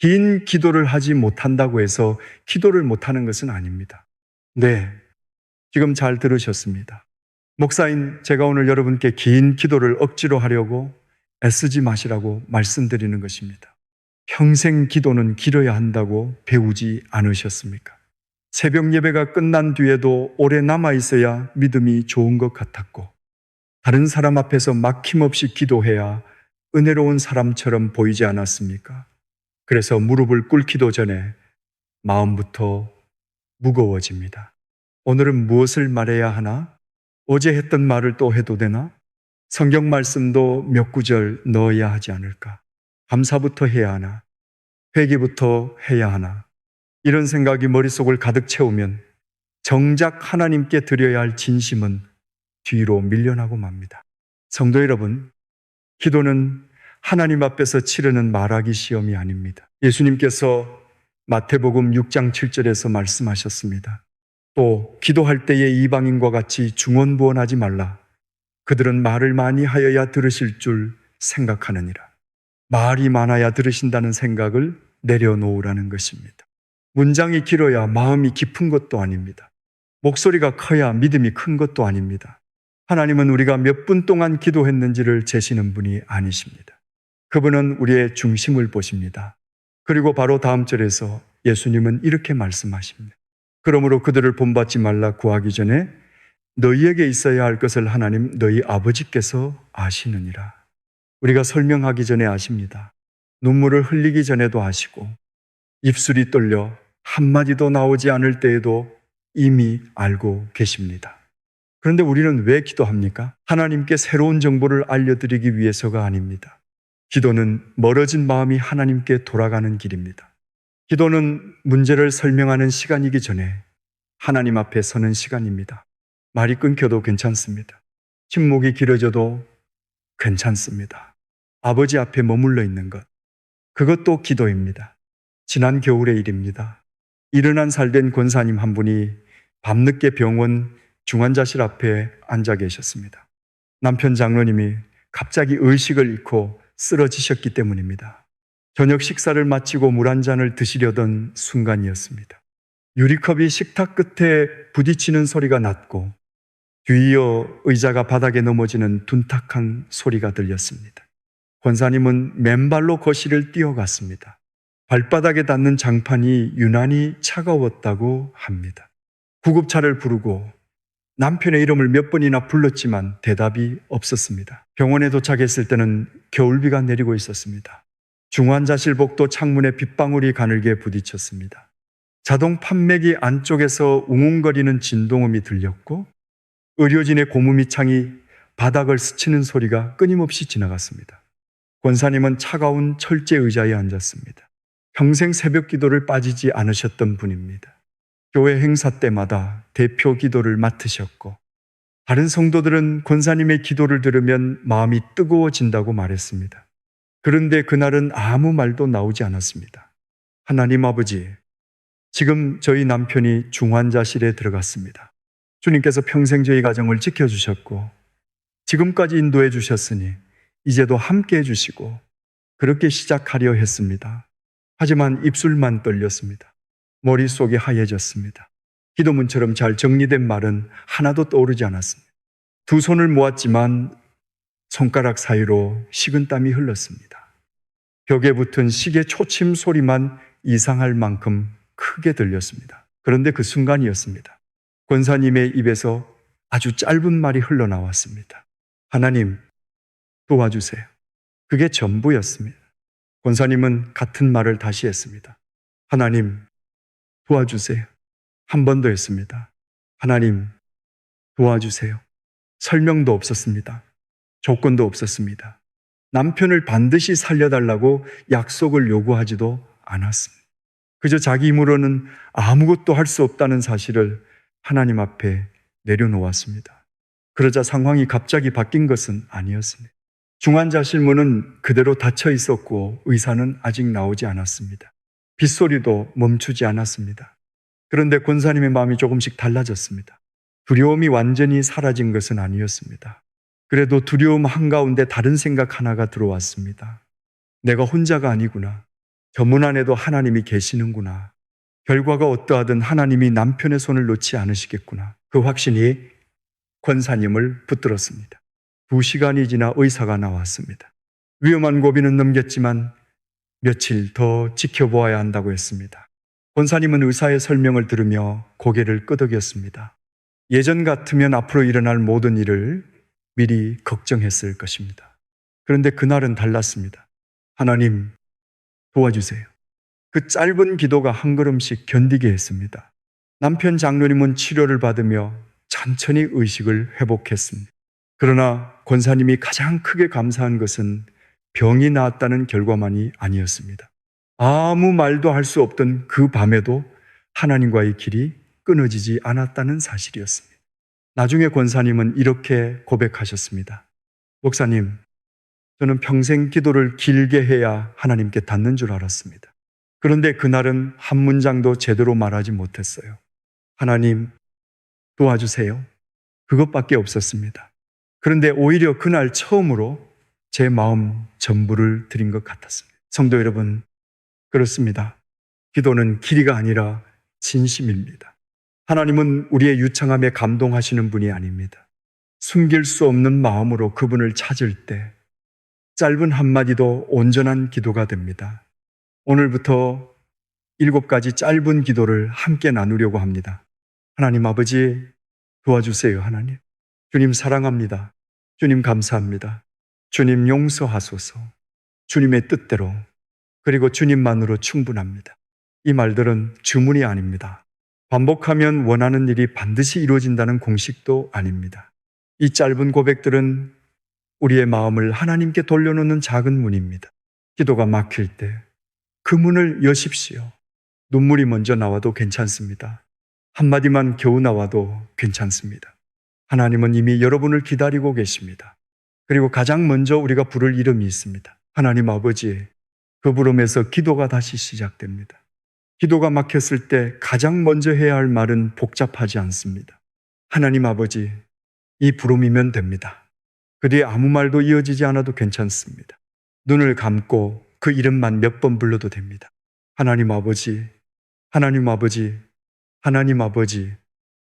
긴 기도를 하지 못한다고 해서 기도를 못하는 것은 아닙니다. 네, 지금 잘 들으셨습니다. 목사인 제가 오늘 여러분께 긴 기도를 억지로 하려고 애쓰지 마시라고 말씀드리는 것입니다. 평생 기도는 길어야 한다고 배우지 않으셨습니까? 새벽 예배가 끝난 뒤에도 오래 남아 있어야 믿음이 좋은 것 같았고, 다른 사람 앞에서 막힘없이 기도해야 은혜로운 사람처럼 보이지 않았습니까? 그래서 무릎을 꿇기도 전에 마음부터 무거워집니다. 오늘은 무엇을 말해야 하나? 어제 했던 말을 또 해도 되나? 성경 말씀도 몇 구절 넣어야 하지 않을까? 감사부터 해야 하나? 회개부터 해야 하나? 이런 생각이 머릿속을 가득 채우면 정작 하나님께 드려야 할 진심은 뒤로 밀려나고 맙니다. 성도 여러분, 기도는 하나님 앞에서 치르는 말하기 시험이 아닙니다. 예수님께서 마태복음 6장 7절에서 말씀하셨습니다. 또 기도할 때에 이방인과 같이 중언부언하지 말라. 그들은 말을 많이 하여야 들으실 줄 생각하느니라. 말이 많아야 들으신다는 생각을 내려놓으라는 것입니다. 문장이 길어야 마음이 깊은 것도 아닙니다. 목소리가 커야 믿음이 큰 것도 아닙니다. 하나님은 우리가 몇 분 동안 기도했는지를 재시는 분이 아니십니다. 그분은 우리의 중심을 보십니다. 그리고 바로 다음 절에서 예수님은 이렇게 말씀하십니다. 그러므로 그들을 본받지 말라 구하기 전에 너희에게 있어야 할 것을 하나님 너희 아버지께서 아시느니라. 우리가 설명하기 전에 아십니다. 눈물을 흘리기 전에도 아시고 입술이 떨려 한마디도 나오지 않을 때에도 이미 알고 계십니다. 그런데 우리는 왜 기도합니까? 하나님께 새로운 정보를 알려드리기 위해서가 아닙니다. 기도는 멀어진 마음이 하나님께 돌아가는 길입니다. 기도는 문제를 설명하는 시간이기 전에 하나님 앞에 서는 시간입니다. 말이 끊겨도 괜찮습니다. 침묵이 길어져도 괜찮습니다. 아버지 앞에 머물러 있는 것, 그것도 기도입니다. 지난 겨울의 일입니다. 70살 된 권사님 한 분이 밤늦게 병원 중환자실 앞에 앉아 계셨습니다. 남편 장로님이 갑자기 의식을 잃고 쓰러지셨기 때문입니다. 저녁 식사를 마치고 물 한 잔을 드시려던 순간이었습니다. 유리컵이 식탁 끝에 부딪히는 소리가 났고 뒤이어 의자가 바닥에 넘어지는 둔탁한 소리가 들렸습니다. 권사님은 맨발로 거실을 뛰어갔습니다. 발바닥에 닿는 장판이 유난히 차가웠다고 합니다. 구급차를 부르고 남편의 이름을 몇 번이나 불렀지만 대답이 없었습니다. 병원에 도착했을 때는 겨울비가 내리고 있었습니다. 중환자실 복도 창문에 빗방울이 가늘게 부딪혔습니다. 자동 판매기 안쪽에서 웅웅거리는 진동음이 들렸고 의료진의 고무미 창이 바닥을 스치는 소리가 끊임없이 지나갔습니다. 권사님은 차가운 철제 의자에 앉았습니다. 평생 새벽 기도를 빠지지 않으셨던 분입니다. 교회 행사 때마다 대표 기도를 맡으셨고 다른 성도들은 권사님의 기도를 들으면 마음이 뜨거워진다고 말했습니다. 그런데 그날은 아무 말도 나오지 않았습니다. 하나님 아버지, 지금 저희 남편이 중환자실에 들어갔습니다. 주님께서 평생 저희 가정을 지켜주셨고 지금까지 인도해 주셨으니 이제도 함께 해주시고 그렇게 시작하려 했습니다. 하지만 입술만 떨렸습니다. 머릿속이 하얘졌습니다. 기도문처럼 잘 정리된 말은 하나도 떠오르지 않았습니다. 두 손을 모았지만 손가락 사이로 식은땀이 흘렀습니다. 벽에 붙은 시계 초침 소리만 이상할 만큼 크게 들렸습니다. 그런데 그 순간이었습니다. 권사님의 입에서 아주 짧은 말이 흘러나왔습니다. 하나님, 도와주세요. 그게 전부였습니다. 권사님은 같은 말을 다시 했습니다. 하나님, 도와주세요. 한 번 더 했습니다. 하나님, 도와주세요. 설명도 없었습니다. 조건도 없었습니다. 남편을 반드시 살려달라고 약속을 요구하지도 않았습니다. 그저 자기 힘으로는 아무것도 할 수 없다는 사실을 하나님 앞에 내려놓았습니다. 그러자 상황이 갑자기 바뀐 것은 아니었습니다. 중환자실 문은 그대로 닫혀 있었고 의사는 아직 나오지 않았습니다. 빗소리도 멈추지 않았습니다. 그런데 권사님의 마음이 조금씩 달라졌습니다. 두려움이 완전히 사라진 것은 아니었습니다. 그래도 두려움 한가운데 다른 생각 하나가 들어왔습니다. 내가 혼자가 아니구나. 저 문 안에도 하나님이 계시는구나. 결과가 어떠하든 하나님이 남편의 손을 놓지 않으시겠구나. 그 확신이 권사님을 붙들었습니다. 2시간이 지나 의사가 나왔습니다. 위험한 고비는 넘겼지만 며칠 더 지켜보아야 한다고 했습니다. 권사님은 의사의 설명을 들으며 고개를 끄덕였습니다. 예전 같으면 앞으로 일어날 모든 일을 미리 걱정했을 것입니다. 그런데 그날은 달랐습니다. 하나님, 도와주세요. 그 짧은 기도가 한 걸음씩 견디게 했습니다. 남편 장로님은 치료를 받으며 천천히 의식을 회복했습니다. 그러나 권사님이 가장 크게 감사한 것은 병이 나았다는 결과만이 아니었습니다. 아무 말도 할 수 없던 그 밤에도 하나님과의 길이 끊어지지 않았다는 사실이었습니다. 나중에 권사님은 이렇게 고백하셨습니다. 목사님, 저는 평생 기도를 길게 해야 하나님께 닿는 줄 알았습니다. 그런데 그날은 한 문장도 제대로 말하지 못했어요. 하나님, 도와주세요. 그것밖에 없었습니다. 그런데 오히려 그날 처음으로 제 마음 전부를 드린 것 같았습니다. 성도 여러분, 그렇습니다. 기도는 길이가 아니라 진심입니다. 하나님은 우리의 유창함에 감동하시는 분이 아닙니다. 숨길 수 없는 마음으로 그분을 찾을 때 짧은 한마디도 온전한 기도가 됩니다. 오늘부터 7가지 짧은 기도를 함께 나누려고 합니다. 하나님 아버지, 도와주세요, 하나님. 주님 사랑합니다. 주님 감사합니다. 주님 용서하소서. 주님의 뜻대로, 그리고 주님만으로 충분합니다. 이 말들은 주문이 아닙니다. 반복하면 원하는 일이 반드시 이루어진다는 공식도 아닙니다. 이 짧은 고백들은 우리의 마음을 하나님께 돌려놓는 작은 문입니다. 기도가 막힐 때 그 문을 여십시오. 눈물이 먼저 나와도 괜찮습니다. 한마디만 겨우 나와도 괜찮습니다. 하나님은 이미 여러분을 기다리고 계십니다. 그리고 가장 먼저 우리가 부를 이름이 있습니다. 하나님 아버지, 그 부름에서 기도가 다시 시작됩니다. 기도가 막혔을 때 가장 먼저 해야 할 말은 복잡하지 않습니다. 하나님 아버지, 이 부름이면 됩니다. 그 뒤에 아무 말도 이어지지 않아도 괜찮습니다. 눈을 감고 그 이름만 몇 번 불러도 됩니다. 하나님 아버지, 하나님 아버지, 하나님 아버지.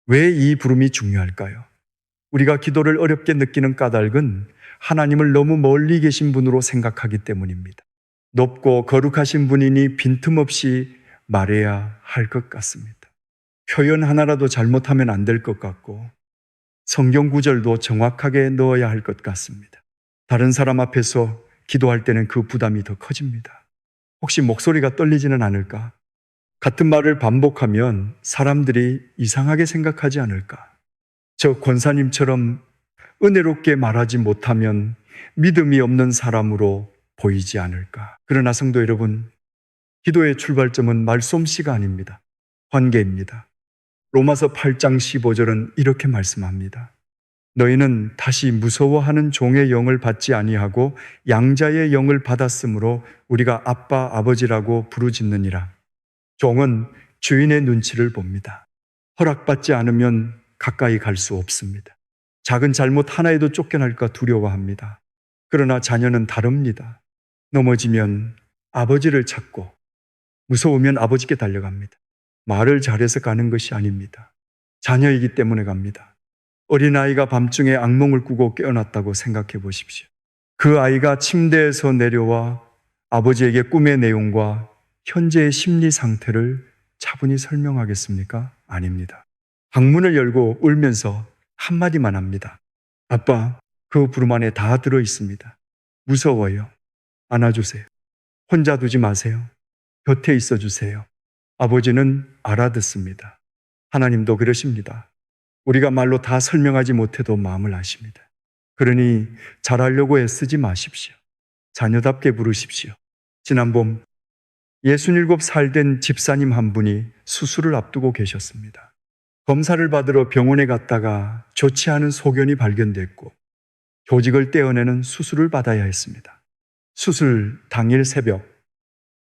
왜 이 부름이 중요할까요? 우리가 기도를 어렵게 느끼는 까닭은 하나님을 너무 멀리 계신 분으로 생각하기 때문입니다. 높고 거룩하신 분이니 빈틈없이 말해야 할 것 같습니다. 표현 하나라도 잘못하면 안 될 것 같고 성경 구절도 정확하게 넣어야 할 것 같습니다. 다른 사람 앞에서 기도할 때는 그 부담이 더 커집니다. 혹시 목소리가 떨리지는 않을까? 같은 말을 반복하면 사람들이 이상하게 생각하지 않을까? 저 권사님처럼 은혜롭게 말하지 못하면 믿음이 없는 사람으로 보이지 않을까? 그러나 성도 여러분, 기도의 출발점은 말솜씨가 아닙니다. 관계입니다. 로마서 8장 15절은 이렇게 말씀합니다. 너희는 다시 무서워하는 종의 영을 받지 아니하고 양자의 영을 받았으므로 우리가 아빠 아버지라고 부르짖느니라. 종은 주인의 눈치를 봅니다. 허락받지 않으면 가까이 갈 수 없습니다. 작은 잘못 하나에도 쫓겨날까 두려워합니다. 그러나 자녀는 다릅니다. 넘어지면 아버지를 찾고 무서우면 아버지께 달려갑니다. 말을 잘해서 가는 것이 아닙니다. 자녀이기 때문에 갑니다. 어린아이가 밤중에 악몽을 꾸고 깨어났다고 생각해 보십시오. 그 아이가 침대에서 내려와 아버지에게 꿈의 내용과 현재의 심리 상태를 차분히 설명하겠습니까? 아닙니다. 방문을 열고 울면서 한마디만 합니다. 아빠, 그 부름 안에 다 들어 있습니다. 무서워요. 안아주세요. 혼자 두지 마세요. 곁에 있어 주세요. 아버지는 알아듣습니다. 하나님도 그러십니다. 우리가 말로 다 설명하지 못해도 마음을 아십니다. 그러니 잘하려고 애쓰지 마십시오. 자녀답게 부르십시오. 지난 봄 67살 된 집사님 한 분이 수술을 앞두고 계셨습니다. 검사를 받으러 병원에 갔다가 좋지 않은 소견이 발견됐고 조직을 떼어내는 수술을 받아야 했습니다. 수술 당일 새벽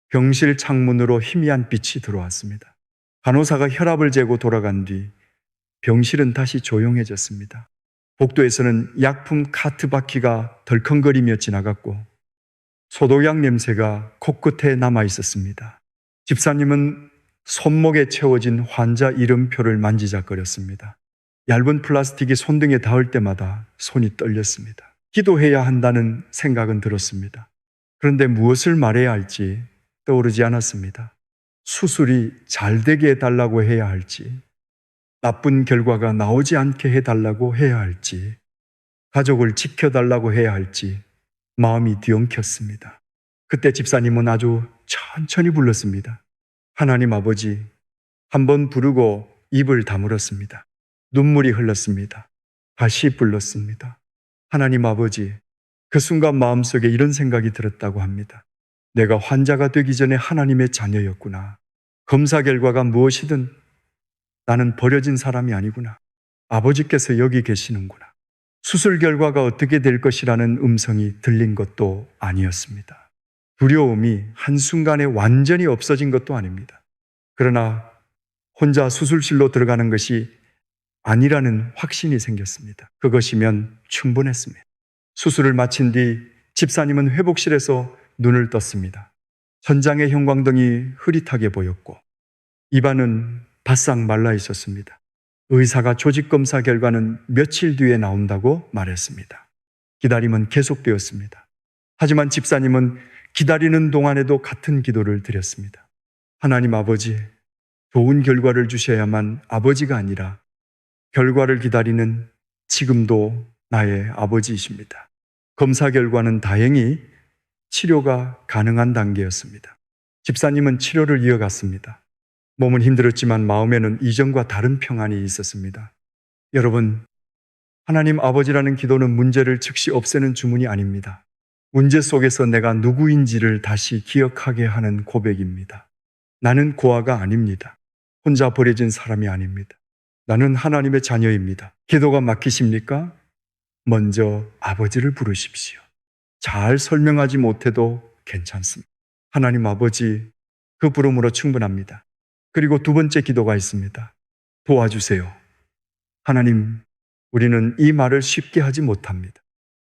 병실 창문으로 희미한 빛이 들어왔습니다. 간호사가 혈압을 재고 돌아간 뒤 병실은 다시 조용해졌습니다. 복도에서는 약품 카트 바퀴가 덜컹거리며 지나갔고 소독약 냄새가 코끝에 남아 있었습니다. 집사님은 손목에 채워진 환자 이름표를 만지작거렸습니다. 얇은 플라스틱이 손등에 닿을 때마다 손이 떨렸습니다. 기도해야 한다는 생각은 들었습니다. 그런데 무엇을 말해야 할지 떠오르지 않았습니다. 수술이 잘 되게 해달라고 해야 할지, 나쁜 결과가 나오지 않게 해달라고 해야 할지, 가족을 지켜달라고 해야 할지 마음이 뒤엉켰습니다. 그때 집사님은 아주 천천히 불렀습니다. 하나님 아버지, 한번 부르고 입을 다물었습니다. 눈물이 흘렀습니다. 다시 불렀습니다. 하나님 아버지, 그 순간 마음속에 이런 생각이 들었다고 합니다. 내가 환자가 되기 전에 하나님의 자녀였구나. 검사 결과가 무엇이든 나는 버려진 사람이 아니구나. 아버지께서 여기 계시는구나. 수술 결과가 어떻게 될 것이라는 음성이 들린 것도 아니었습니다. 두려움이 한순간에 완전히 없어진 것도 아닙니다. 그러나 혼자 수술실로 들어가는 것이 아니라는 확신이 생겼습니다. 그것이면 충분했습니다. 수술을 마친 뒤 집사님은 회복실에서 눈을 떴습니다. 천장의 형광등이 흐릿하게 보였고 입안은 바싹 말라 있었습니다. 의사가 조직검사 결과는 며칠 뒤에 나온다고 말했습니다. 기다림은 계속되었습니다. 하지만 집사님은 기다리는 동안에도 같은 기도를 드렸습니다. 하나님 아버지, 좋은 결과를 주셔야만 아버지가 아니라 결과를 기다리는 지금도 나의 아버지이십니다. 검사 결과는 다행히 치료가 가능한 단계였습니다. 집사님은 치료를 이어갔습니다. 몸은 힘들었지만 마음에는 이전과 다른 평안이 있었습니다. 여러분, 하나님 아버지라는 기도는 문제를 즉시 없애는 주문이 아닙니다. 문제 속에서 내가 누구인지를 다시 기억하게 하는 고백입니다. 나는 고아가 아닙니다. 혼자 버려진 사람이 아닙니다. 나는 하나님의 자녀입니다. 기도가 막히십니까? 먼저 아버지를 부르십시오. 잘 설명하지 못해도 괜찮습니다. 하나님 아버지, 그 부름으로 충분합니다. 그리고 두 번째 기도가 있습니다. 도와주세요. 하나님, 우리는 이 말을 쉽게 하지 못합니다.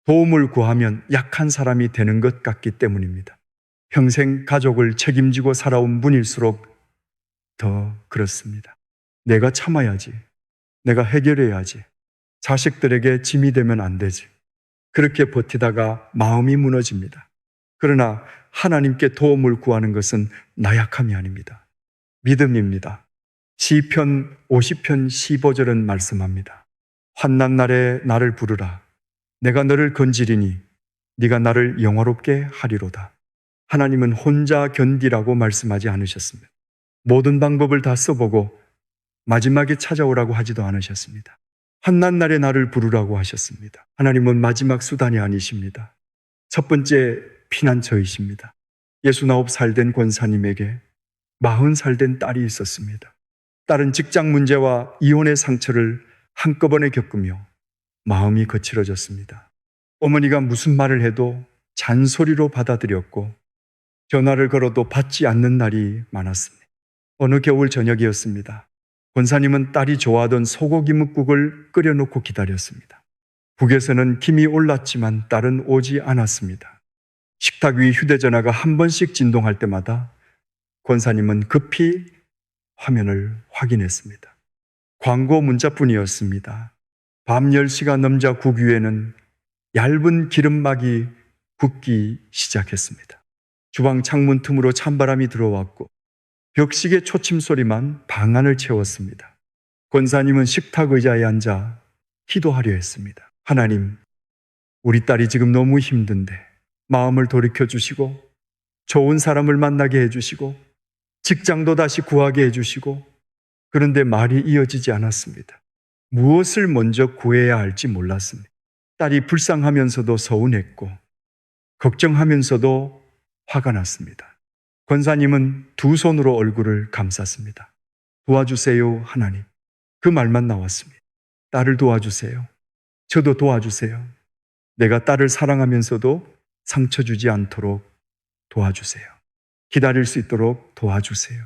도움을 구하면 약한 사람이 되는 것 같기 때문입니다. 평생 가족을 책임지고 살아온 분일수록 더 그렇습니다. 내가 참아야지. 내가 해결해야지. 자식들에게 짐이 되면 안 되지. 그렇게 버티다가 마음이 무너집니다. 그러나 하나님께 도움을 구하는 것은 나약함이 아닙니다. 믿음입니다. 시편 50편 15절은 말씀합니다. 환난 날에 나를 부르라. 내가 너를 건지리니 네가 나를 영화롭게 하리로다. 하나님은 혼자 견디라고 말씀하지 않으셨습니다. 모든 방법을 다 써보고 마지막에 찾아오라고 하지도 않으셨습니다. 환난 날에 나를 부르라고 하셨습니다. 하나님은 마지막 수단이 아니십니다. 첫 번째 피난처이십니다. 69살 된 권사님에게 40살 된 딸이 있었습니다. 딸은 직장 문제와 이혼의 상처를 한꺼번에 겪으며 마음이 거칠어졌습니다. 어머니가 무슨 말을 해도 잔소리로 받아들였고 전화를 걸어도 받지 않는 날이 많았습니다. 어느 겨울 저녁이었습니다. 권사님은 딸이 좋아하던 소고기 묵국을 끓여놓고 기다렸습니다. 국에서는 김이 올랐지만 딸은 오지 않았습니다. 식탁 위 휴대전화가 한 번씩 진동할 때마다 권사님은 급히 화면을 확인했습니다. 광고 문자뿐이었습니다. 밤 10시가 넘자 국 위에는 얇은 기름막이 붓기 시작했습니다. 주방 창문 틈으로 찬바람이 들어왔고 벽시계 초침 소리만 방 안을 채웠습니다. 권사님은 식탁 의자에 앉아 기도하려 했습니다. 하나님, 우리 딸이 지금 너무 힘든데 마음을 돌이켜 주시고 좋은 사람을 만나게 해주시고 직장도 다시 구하게 해주시고 그런데 말이 이어지지 않았습니다. 무엇을 먼저 구해야 할지 몰랐습니다. 딸이 불쌍하면서도 서운했고 걱정하면서도 화가 났습니다. 권사님은 두 손으로 얼굴을 감쌌습니다. 도와주세요, 하나님. 그 말만 나왔습니다. 딸을 도와주세요. 저도 도와주세요. 내가 딸을 사랑하면서도 상처 주지 않도록 도와주세요. 기다릴 수 있도록 도와주세요.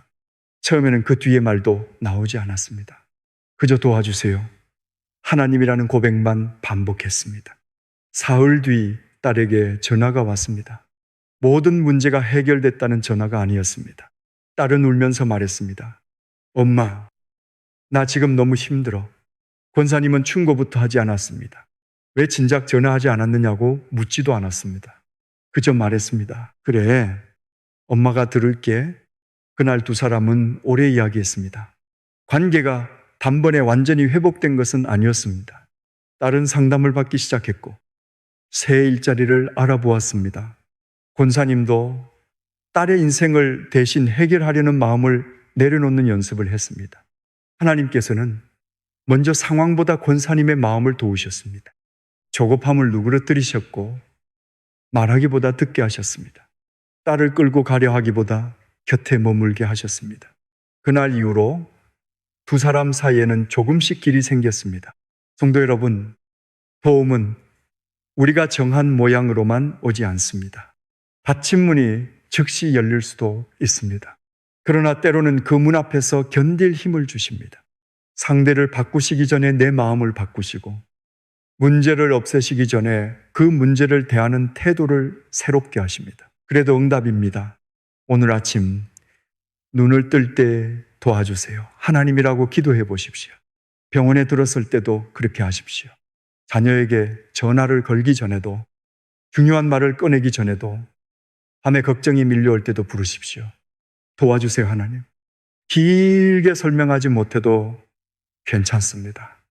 처음에는 그 뒤의 말도 나오지 않았습니다. 그저 도와주세요. 하나님이라는 고백만 반복했습니다. 사흘 뒤 딸에게 전화가 왔습니다. 모든 문제가 해결됐다는 전화가 아니었습니다. 딸은 울면서 말했습니다. 엄마, 나 지금 너무 힘들어. 권사님은 충고부터 하지 않았습니다. 왜 진작 전화하지 않았느냐고 묻지도 않았습니다. 그저 말했습니다. 그래, 엄마가 들을게. 그날 두 사람은 오래 이야기했습니다. 관계가 단번에 완전히 회복된 것은 아니었습니다. 딸은 상담을 받기 시작했고 새 일자리를 알아보았습니다. 권사님도 딸의 인생을 대신 해결하려는 마음을 내려놓는 연습을 했습니다. 하나님께서는 먼저 상황보다 권사님의 마음을 도우셨습니다. 조급함을 누그러뜨리셨고 말하기보다 듣게 하셨습니다. 딸을 끌고 가려 하기보다 곁에 머물게 하셨습니다. 그날 이후로 두 사람 사이에는 조금씩 길이 생겼습니다. 성도 여러분, 도움은 우리가 정한 모양으로만 오지 않습니다. 닫힌 문이 즉시 열릴 수도 있습니다. 그러나 때로는 그 문 앞에서 견딜 힘을 주십니다. 상대를 바꾸시기 전에 내 마음을 바꾸시고 문제를 없애시기 전에 그 문제를 대하는 태도를 새롭게 하십니다. 그래도 응답입니다. 오늘 아침 눈을 뜰 때 도와주세요. 하나님이라고 기도해 보십시오. 병원에 들었을 때도 그렇게 하십시오. 자녀에게 전화를 걸기 전에도, 중요한 말을 꺼내기 전에도, 밤에 걱정이 밀려올 때도 부르십시오. 도와주세요, 하나님. 길게 설명하지 못해도 괜찮습니다.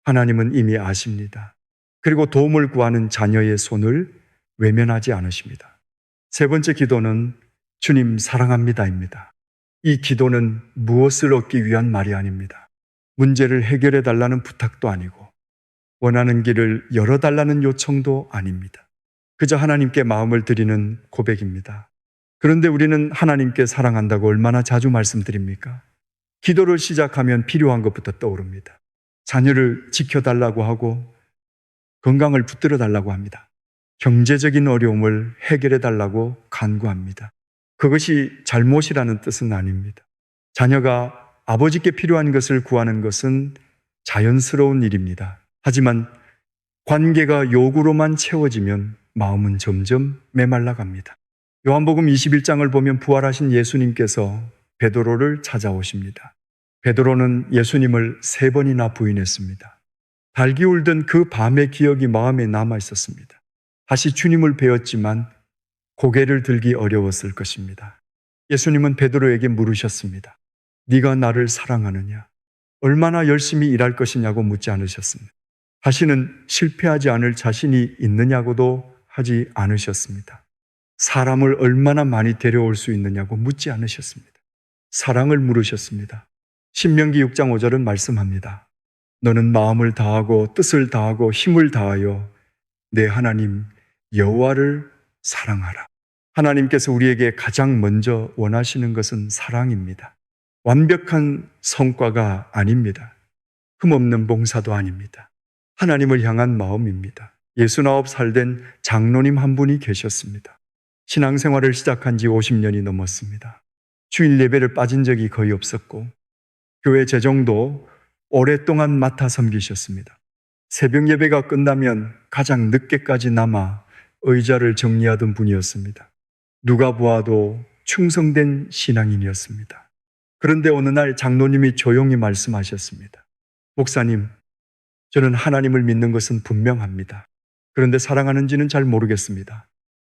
하나님은 이미 아십니다. 그리고 도움을 구하는 자녀의 손을 외면하지 않으십니다. 세 번째 기도는 주님 사랑합니다입니다. 이 기도는 무엇을 얻기 위한 말이 아닙니다. 문제를 해결해 달라는 부탁도 아니고 원하는 길을 열어달라는 요청도 아닙니다. 그저 하나님께 마음을 드리는 고백입니다. 그런데 우리는 하나님께 사랑한다고 얼마나 자주 말씀드립니까? 기도를 시작하면 필요한 것부터 떠오릅니다. 자녀를 지켜달라고 하고 건강을 붙들어 달라고 합니다. 경제적인 어려움을 해결해 달라고 간구합니다. 그것이 잘못이라는 뜻은 아닙니다. 자녀가 아버지께 필요한 것을 구하는 것은 자연스러운 일입니다. 하지만 관계가 요구로만 채워지면 마음은 점점 메말라 갑니다. 요한복음 21장을 보면 부활하신 예수님께서 베드로를 찾아오십니다. 베드로는 예수님을 3번이나 부인했습니다. 달기 울던 그 밤의 기억이 마음에 남아 있었습니다. 다시 주님을 뵈었지만 고개를 들기 어려웠을 것입니다. 예수님은 베드로에게 물으셨습니다. 네가 나를 사랑하느냐? 얼마나 열심히 일할 것이냐고 묻지 않으셨습니다. 다시는 실패하지 않을 자신이 있느냐고도 하지 않으셨습니다. 사람을 얼마나 많이 데려올 수 있느냐고 묻지 않으셨습니다. 사랑을 물으셨습니다. 신명기 6장 5절은 말씀합니다. 너는 마음을 다하고 뜻을 다하고 힘을 다하여 내 하나님 여호와를 사랑하라. 하나님께서 우리에게 가장 먼저 원하시는 것은 사랑입니다. 완벽한 성과가 아닙니다. 흠없는 봉사도 아닙니다. 하나님을 향한 마음입니다. 69살 된 장로님 한 분이 계셨습니다. 신앙생활을 시작한 지 50년이 넘었습니다. 주일 예배를 빠진 적이 거의 없었고 교회 재정도 오랫동안 맡아 섬기셨습니다. 새벽 예배가 끝나면 가장 늦게까지 남아 의자를 정리하던 분이었습니다. 누가 보아도 충성된 신앙인이었습니다. 그런데 어느 날 장로님이 조용히 말씀하셨습니다. 목사님, 저는 하나님을 믿는 것은 분명합니다. 그런데 사랑하는지는 잘 모르겠습니다.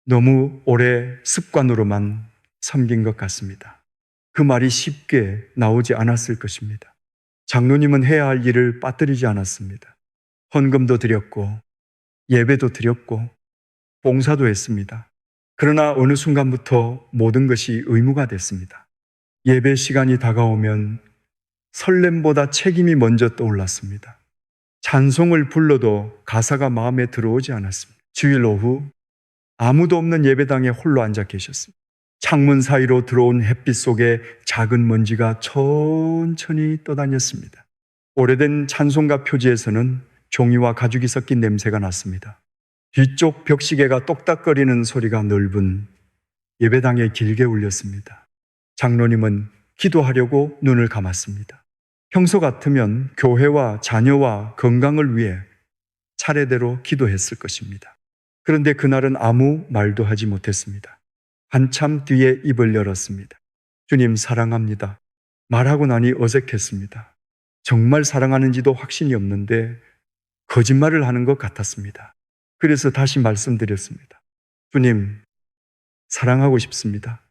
너무 오래 습관으로만 섬긴 것 같습니다. 그 말이 쉽게 나오지 않았을 것입니다. 장로님은 해야 할 일을 빠뜨리지 않았습니다. 헌금도 드렸고 예배도 드렸고 봉사도 했습니다. 그러나 어느 순간부터 모든 것이 의무가 됐습니다. 예배 시간이 다가오면 설렘보다 책임이 먼저 떠올랐습니다. 찬송을 불러도 가사가 마음에 들어오지 않았습니다. 주일 오후 아무도 없는 예배당에 홀로 앉아 계셨습니다. 창문 사이로 들어온 햇빛 속에 작은 먼지가 천천히 떠다녔습니다. 오래된 찬송가 표지에서는 종이와 가죽이 섞인 냄새가 났습니다. 뒤쪽 벽시계가 똑딱거리는 소리가 넓은 예배당에 길게 울렸습니다. 장로님은 기도하려고 눈을 감았습니다. 평소 같으면 교회와 자녀와 건강을 위해 차례대로 기도했을 것입니다. 그런데 그날은 아무 말도 하지 못했습니다. 한참 뒤에 입을 열었습니다. 주님 사랑합니다. 말하고 나니 어색했습니다. 정말 사랑하는지도 확신이 없는데 거짓말을 하는 것 같았습니다. 그래서 다시 말씀드렸습니다. 주님, 사랑하고 싶습니다.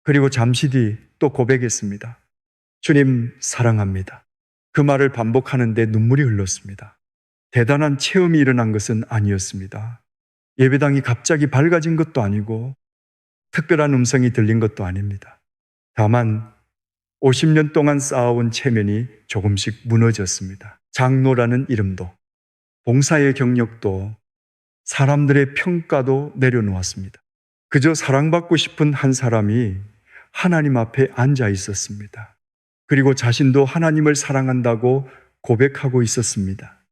그리고 잠시 뒤 또 고백했습니다. 주님, 사랑합니다. 그 말을 반복하는데 눈물이 흘렀습니다. 대단한 체험이 일어난 것은 아니었습니다. 예배당이 갑자기 밝아진 것도 아니고 특별한 음성이 들린 것도 아닙니다. 다만 50년 동안 쌓아온 체면이 조금씩 무너졌습니다. 장로라는 이름도, 봉사의 경력도, 사람들의 평가도 내려놓았습니다. 그저 사랑받고 싶은 한 사람이 하나님 앞에 앉아 있었습니다. 그리고 자신도 하나님을 사랑한다고 고백하고 있었습니다.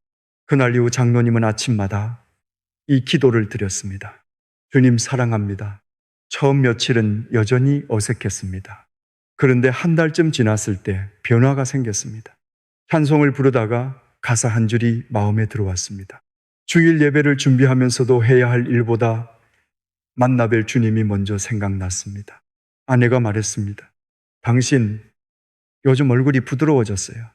그날 이후 장로님은 아침마다 이 기도를 드렸습니다. 주님 사랑합니다. 처음 며칠은 여전히 어색했습니다. 그런데 한 달쯤 지났을 때 변화가 생겼습니다. 찬송을 부르다가 가사 한 줄이 마음에 들어왔습니다. 주일 예배를 준비하면서도 해야 할 일보다 만나 뵐 주님이 먼저 생각났습니다. 아내가 말했습니다. 당신 요즘 얼굴이 부드러워졌어요.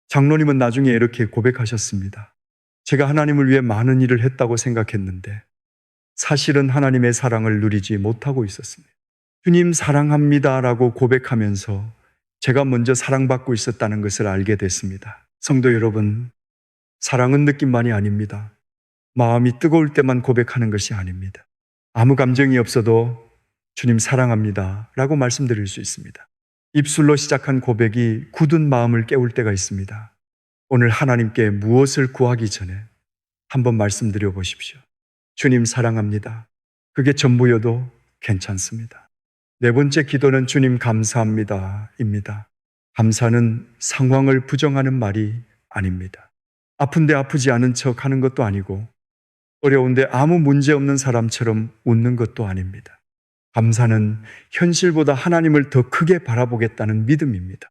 장로님은 나중에 이렇게 고백하셨습니다. 제가 하나님을 위해 많은 일을 했다고 생각했는데 사실은 하나님의 사랑을 누리지 못하고 있었습니다. 주님 사랑합니다라고 고백하면서 제가 먼저 사랑받고 있었다는 것을 알게 됐습니다. 성도 여러분, 사랑은 느낌만이 아닙니다. 마음이 뜨거울 때만 고백하는 것이 아닙니다. 아무 감정이 없어도 주님 사랑합니다 라고 말씀드릴 수 있습니다. 입술로 시작한 고백이 굳은 마음을 깨울 때가 있습니다. 오늘 하나님께 무엇을 구하기 전에 한번 말씀드려 보십시오. 주님 사랑합니다. 그게 전부여도 괜찮습니다. 네 번째 기도는 주님 감사합니다 입니다. 감사는 상황을 부정하는 말이 아닙니다. 아픈데 아프지 않은 척 하는 것도 아니고 어려운데 아무 문제 없는 사람처럼 웃는 것도 아닙니다. 감사는 현실보다 하나님을 더 크게 바라보겠다는 믿음입니다.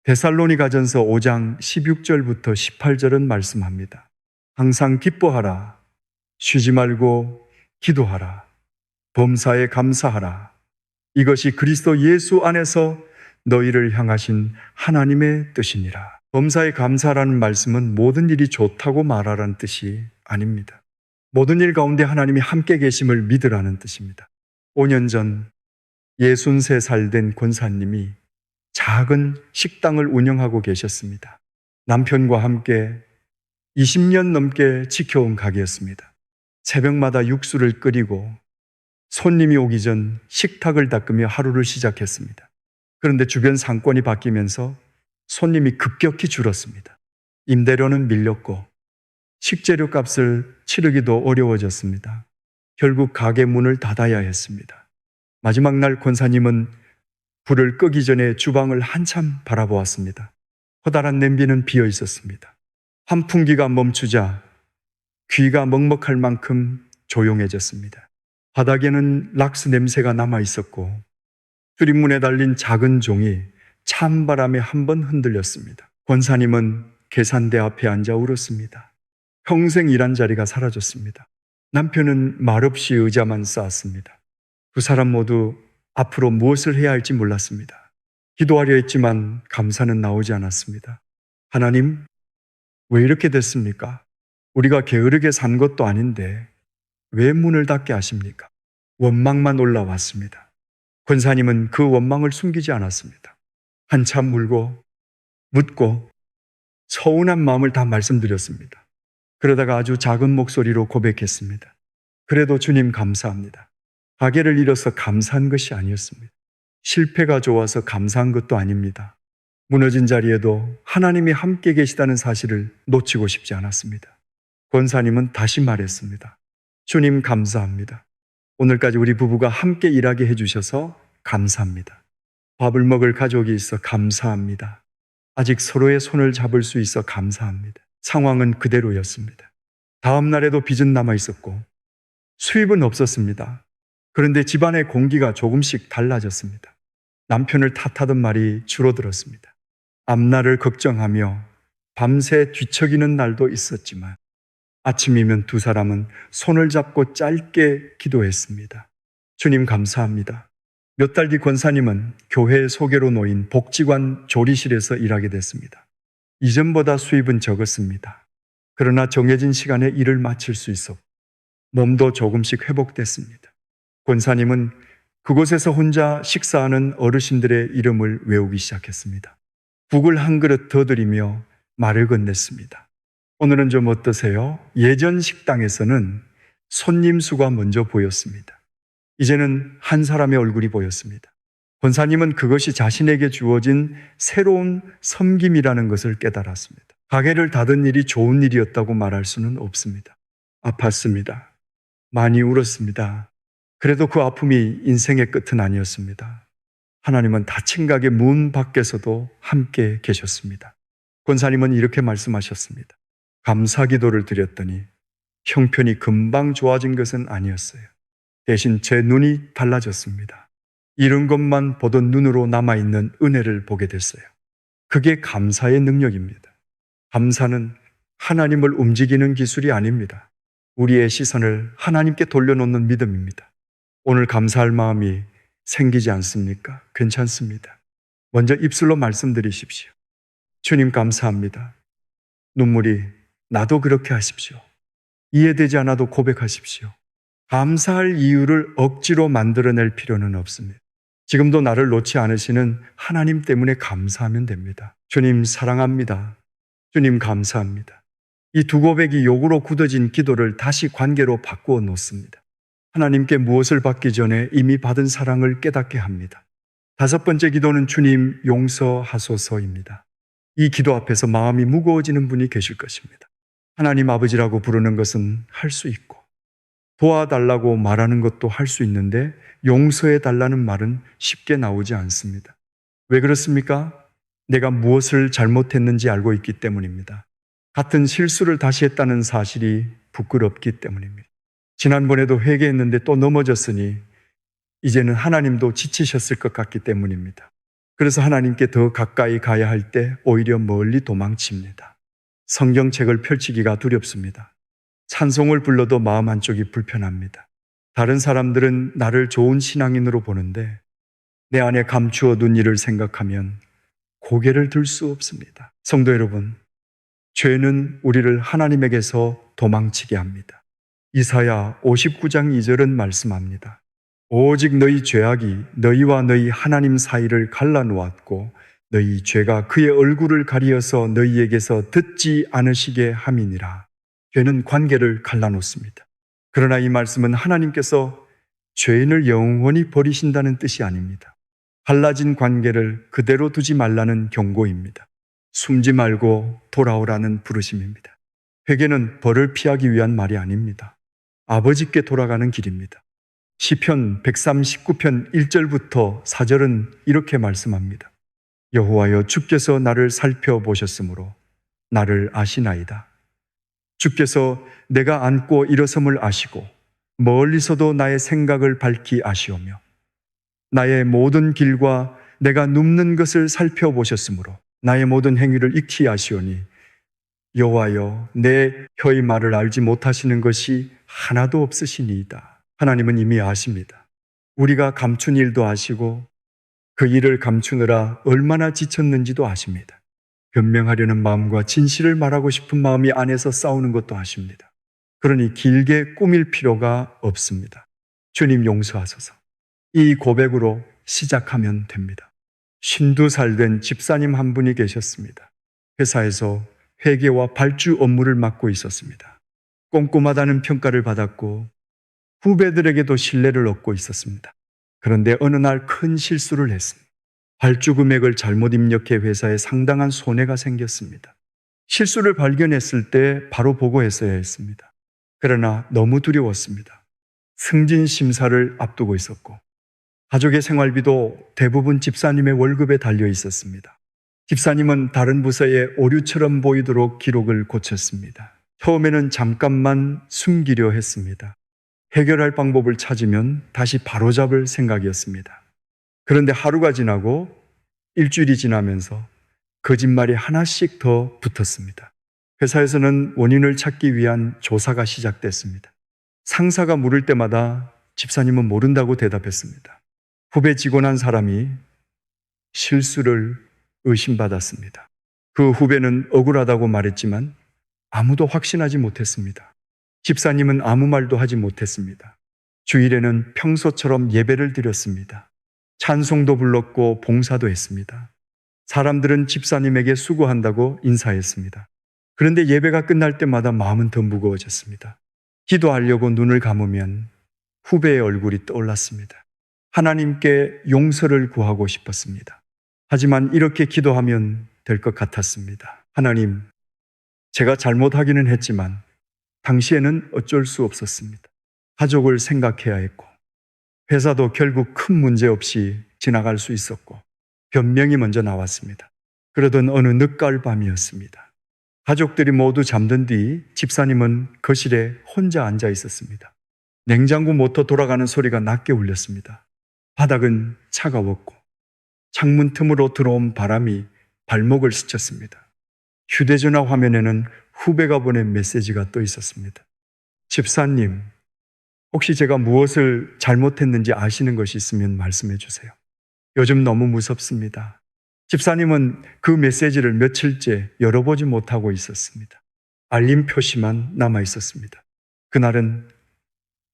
데살로니가전서 5장 16절부터 18절은 말씀합니다. 항상 기뻐하라. 쉬지 말고 기도하라. 범사에 감사하라. 이것이 그리스도 예수 안에서 너희를 향하신 하나님의 뜻이니라. 범사에 감사라는 말씀은 모든 일이 좋다고 말하라는 뜻이 아닙니다. 모든 일 가운데 하나님이 함께 계심을 믿으라는 뜻입니다. 5년 전 63살 된 권사님이 작은 식당을 운영하고 계셨습니다. 남편과 함께 20년 넘게 지켜온 가게였습니다. 새벽마다 육수를 끓이고 손님이 오기 전 식탁을 닦으며 하루를 시작했습니다. 그런데 주변 상권이 바뀌면서 손님이 급격히 줄었습니다. 임대료는 밀렸고 식재료 값을 치르기도 어려워졌습니다. 결국 가게 문을 닫아야 했습니다. 마지막 날 권사님은 불을 끄기 전에 주방을 한참 바라보았습니다. 커다란 냄비는 비어 있었습니다. 환풍기가 멈추자 귀가 먹먹할 만큼 조용해졌습니다. 바닥에는 락스 냄새가 남아 있었고 출입문에 달린 작은 종이 찬바람에 한번 흔들렸습니다. 권사님은 계산대 앞에 앉아 울었습니다. 평생 일한 자리가 사라졌습니다. 남편은 말없이 의자만 쌓았습니다. 두 사람 모두 앞으로 무엇을 해야 할지 몰랐습니다. 기도하려 했지만 감사는 나오지 않았습니다. 하나님, 왜 이렇게 됐습니까? 우리가 게으르게 산 것도 아닌데 왜 문을 닫게 하십니까? 원망만 올라왔습니다. 권사님은 그 원망을 숨기지 않았습니다. 한참 울고 묻고 서운한 마음을 다 말씀드렸습니다. 그러다가 아주 작은 목소리로 고백했습니다. 그래도 주님 감사합니다. 가게를 잃어서 감사한 것이 아니었습니다. 실패가 좋아서 감사한 것도 아닙니다. 무너진 자리에도 하나님이 함께 계시다는 사실을 놓치고 싶지 않았습니다. 권사님은 다시 말했습니다. 주님 감사합니다. 오늘까지 우리 부부가 함께 일하게 해주셔서 감사합니다. 밥을 먹을 가족이 있어 감사합니다. 아직 서로의 손을 잡을 수 있어 감사합니다. 상황은 그대로였습니다. 다음 날에도 빚은 남아 있었고 수입은 없었습니다. 그런데 집안의 공기가 조금씩 달라졌습니다. 남편을 탓하던 말이 줄어들었습니다. 앞날을 걱정하며 밤새 뒤척이는 날도 있었지만 아침이면 두 사람은 손을 잡고 짧게 기도했습니다. 주님 감사합니다. 몇 달 뒤 권사님은 교회 소개로 놓인 복지관 조리실에서 일하게 됐습니다. 이전보다 수입은 적었습니다. 그러나 정해진 시간에 일을 마칠 수 있었고 몸도 조금씩 회복됐습니다. 권사님은 그곳에서 혼자 식사하는 어르신들의 이름을 외우기 시작했습니다. 국을 한 그릇 더 드리며 말을 건넸습니다. 오늘은 좀 어떠세요? 예전 식당에서는 손님 수가 먼저 보였습니다. 이제는 한 사람의 얼굴이 보였습니다. 권사님은 그것이 자신에게 주어진 새로운 섬김이라는 것을 깨달았습니다. 가게를 닫은 일이 좋은 일이었다고 말할 수는 없습니다. 아팠습니다. 많이 울었습니다. 그래도 그 아픔이 인생의 끝은 아니었습니다. 하나님은 닫힌 가게 문 밖에서도 함께 계셨습니다. 권사님은 이렇게 말씀하셨습니다. 감사 기도를 드렸더니 형편이 금방 좋아진 것은 아니었어요. 대신 제 눈이 달라졌습니다. 잃은 것만 보던 눈으로 남아있는 은혜를 보게 됐어요. 그게 감사의 능력입니다. 감사는 하나님을 움직이는 기술이 아닙니다. 우리의 시선을 하나님께 돌려놓는 믿음입니다. 오늘 감사할 마음이 생기지 않습니까? 괜찮습니다. 먼저 입술로 말씀드리십시오. 주님 감사합니다. 눈물이 나도 그렇게 하십시오. 이해되지 않아도 고백하십시오. 감사할 이유를 억지로 만들어낼 필요는 없습니다. 지금도 나를 놓지 않으시는 하나님 때문에 감사하면 됩니다. 주님 사랑합니다. 주님 감사합니다. 이 두 고백이 욕으로 굳어진 기도를 다시 관계로 바꾸어 놓습니다. 하나님께 무엇을 받기 전에 이미 받은 사랑을 깨닫게 합니다. 다섯 번째 기도는 주님 용서하소서입니다. 이 기도 앞에서 마음이 무거워지는 분이 계실 것입니다. 하나님 아버지라고 부르는 것은 할 수 있고 도와달라고 말하는 것도 할 수 있는데 용서해달라는 말은 쉽게 나오지 않습니다. 왜 그렇습니까? 내가 무엇을 잘못했는지 알고 있기 때문입니다. 같은 실수를 다시 했다는 사실이 부끄럽기 때문입니다. 지난번에도 회개했는데 또 넘어졌으니 이제는 하나님도 지치셨을 것 같기 때문입니다. 그래서 하나님께 더 가까이 가야 할 때 오히려 멀리 도망칩니다. 성경책을 펼치기가 두렵습니다. 찬송을 불러도 마음 한쪽이 불편합니다. 다른 사람들은 나를 좋은 신앙인으로 보는데 내 안에 감추어 둔 일을 생각하면 고개를 들 수 없습니다. 성도 여러분, 죄는 우리를 하나님에게서 도망치게 합니다. 이사야 59장 2절은 말씀합니다. 오직 너희 죄악이 너희와 너희 하나님 사이를 갈라놓았고 너희 죄가 그의 얼굴을 가리어서 너희에게서 듣지 않으시게 함이니라. 죄는 관계를 갈라놓습니다. 그러나 이 말씀은 하나님께서 죄인을 영원히 버리신다는 뜻이 아닙니다. 갈라진 관계를 그대로 두지 말라는 경고입니다. 숨지 말고 돌아오라는 부르심입니다. 회개는 벌을 피하기 위한 말이 아닙니다. 아버지께 돌아가는 길입니다. 시편 139편 1절부터 4절은 이렇게 말씀합니다. 여호와여 주께서 나를 살펴보셨으므로 나를 아시나이다. 주께서 내가 앉고 일어섬을 아시고 멀리서도 나의 생각을 밝히 아시오며 나의 모든 길과 내가 눕는 것을 살펴보셨으므로 나의 모든 행위를 익히 아시오니 여호와여 내 혀의 말을 알지 못하시는 것이 하나도 없으시니이다. 하나님은 이미 아십니다. 우리가 감춘 일도 아시고 그 일을 감추느라 얼마나 지쳤는지도 아십니다. 변명하려는 마음과 진실을 말하고 싶은 마음이 안에서 싸우는 것도 아십니다. 그러니 길게 꾸밀 필요가 없습니다. 주님 용서하소서. 이 고백으로 시작하면 됩니다. 52살 된 집사님 한 분이 계셨습니다. 회사에서 회계와 발주 업무를 맡고 있었습니다. 꼼꼼하다는 평가를 받았고 후배들에게도 신뢰를 얻고 있었습니다. 그런데 어느 날 큰 실수를 했습니다. 발주 금액을 잘못 입력해 회사에 상당한 손해가 생겼습니다. 실수를 발견했을 때 바로 보고했어야 했습니다. 그러나 너무 두려웠습니다. 승진 심사를 앞두고 있었고 가족의 생활비도 대부분 집사님의 월급에 달려 있었습니다. 집사님은 다른 부서에 오류처럼 보이도록 기록을 고쳤습니다. 처음에는 잠깐만 숨기려 했습니다. 해결할 방법을 찾으면 다시 바로잡을 생각이었습니다. 그런데 하루가 지나고 일주일이 지나면서 거짓말이 하나씩 더 붙었습니다. 회사에서는 원인을 찾기 위한 조사가 시작됐습니다. 상사가 물을 때마다 집사님은 모른다고 대답했습니다. 후배 직원 한 사람이 실수를 의심받았습니다. 그 후배는 억울하다고 말했지만 아무도 확신하지 못했습니다. 집사님은 아무 말도 하지 못했습니다. 주일에는 평소처럼 예배를 드렸습니다. 찬송도 불렀고 봉사도 했습니다. 사람들은 집사님에게 수고한다고 인사했습니다. 그런데 예배가 끝날 때마다 마음은 더 무거워졌습니다. 기도하려고 눈을 감으면 후배의 얼굴이 떠올랐습니다. 하나님께 용서를 구하고 싶었습니다. 하지만 이렇게 기도하면 될 것 같았습니다. 하나님, 제가 잘못하기는 했지만 당시에는 어쩔 수 없었습니다. 가족을 생각해야 했고 회사도 결국 큰 문제 없이 지나갈 수 있었고 변명이 먼저 나왔습니다. 그러던 어느 늦가을 밤이었습니다. 가족들이 모두 잠든 뒤 집사님은 거실에 혼자 앉아 있었습니다. 냉장고 모터 돌아가는 소리가 낮게 울렸습니다. 바닥은 차가웠고 창문 틈으로 들어온 바람이 발목을 스쳤습니다. 휴대전화 화면에는 후배가 보낸 메시지가 떠 있었습니다. 집사님, 혹시 제가 무엇을 잘못했는지 아시는 것이 있으면 말씀해 주세요. 요즘 너무 무섭습니다. 집사님은 그 메시지를 며칠째 열어보지 못하고 있었습니다. 알림 표시만 남아 있었습니다. 그날은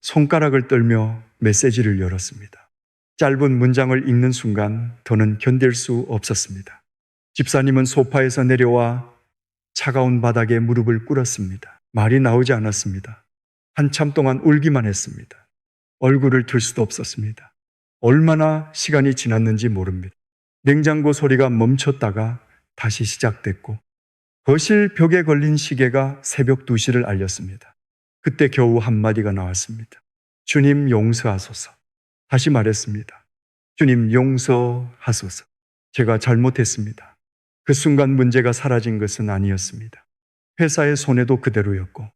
손가락을 떨며 메시지를 열었습니다. 짧은 문장을 읽는 순간 더는 견딜 수 없었습니다. 집사님은 소파에서 내려와 차가운 바닥에 무릎을 꿇었습니다. 말이 나오지 않았습니다. 한참 동안 울기만 했습니다. 얼굴을 들 수도 없었습니다. 얼마나 시간이 지났는지 모릅니다. 냉장고 소리가 멈췄다가 다시 시작됐고 거실 벽에 걸린 시계가 새벽 2시를 알렸습니다. 그때 겨우 한마디가 나왔습니다. 주님 용서하소서. 다시 말했습니다. 주님 용서하소서. 제가 잘못했습니다. 그 순간 문제가 사라진 것은 아니었습니다. 회사의 손해도 그대로였고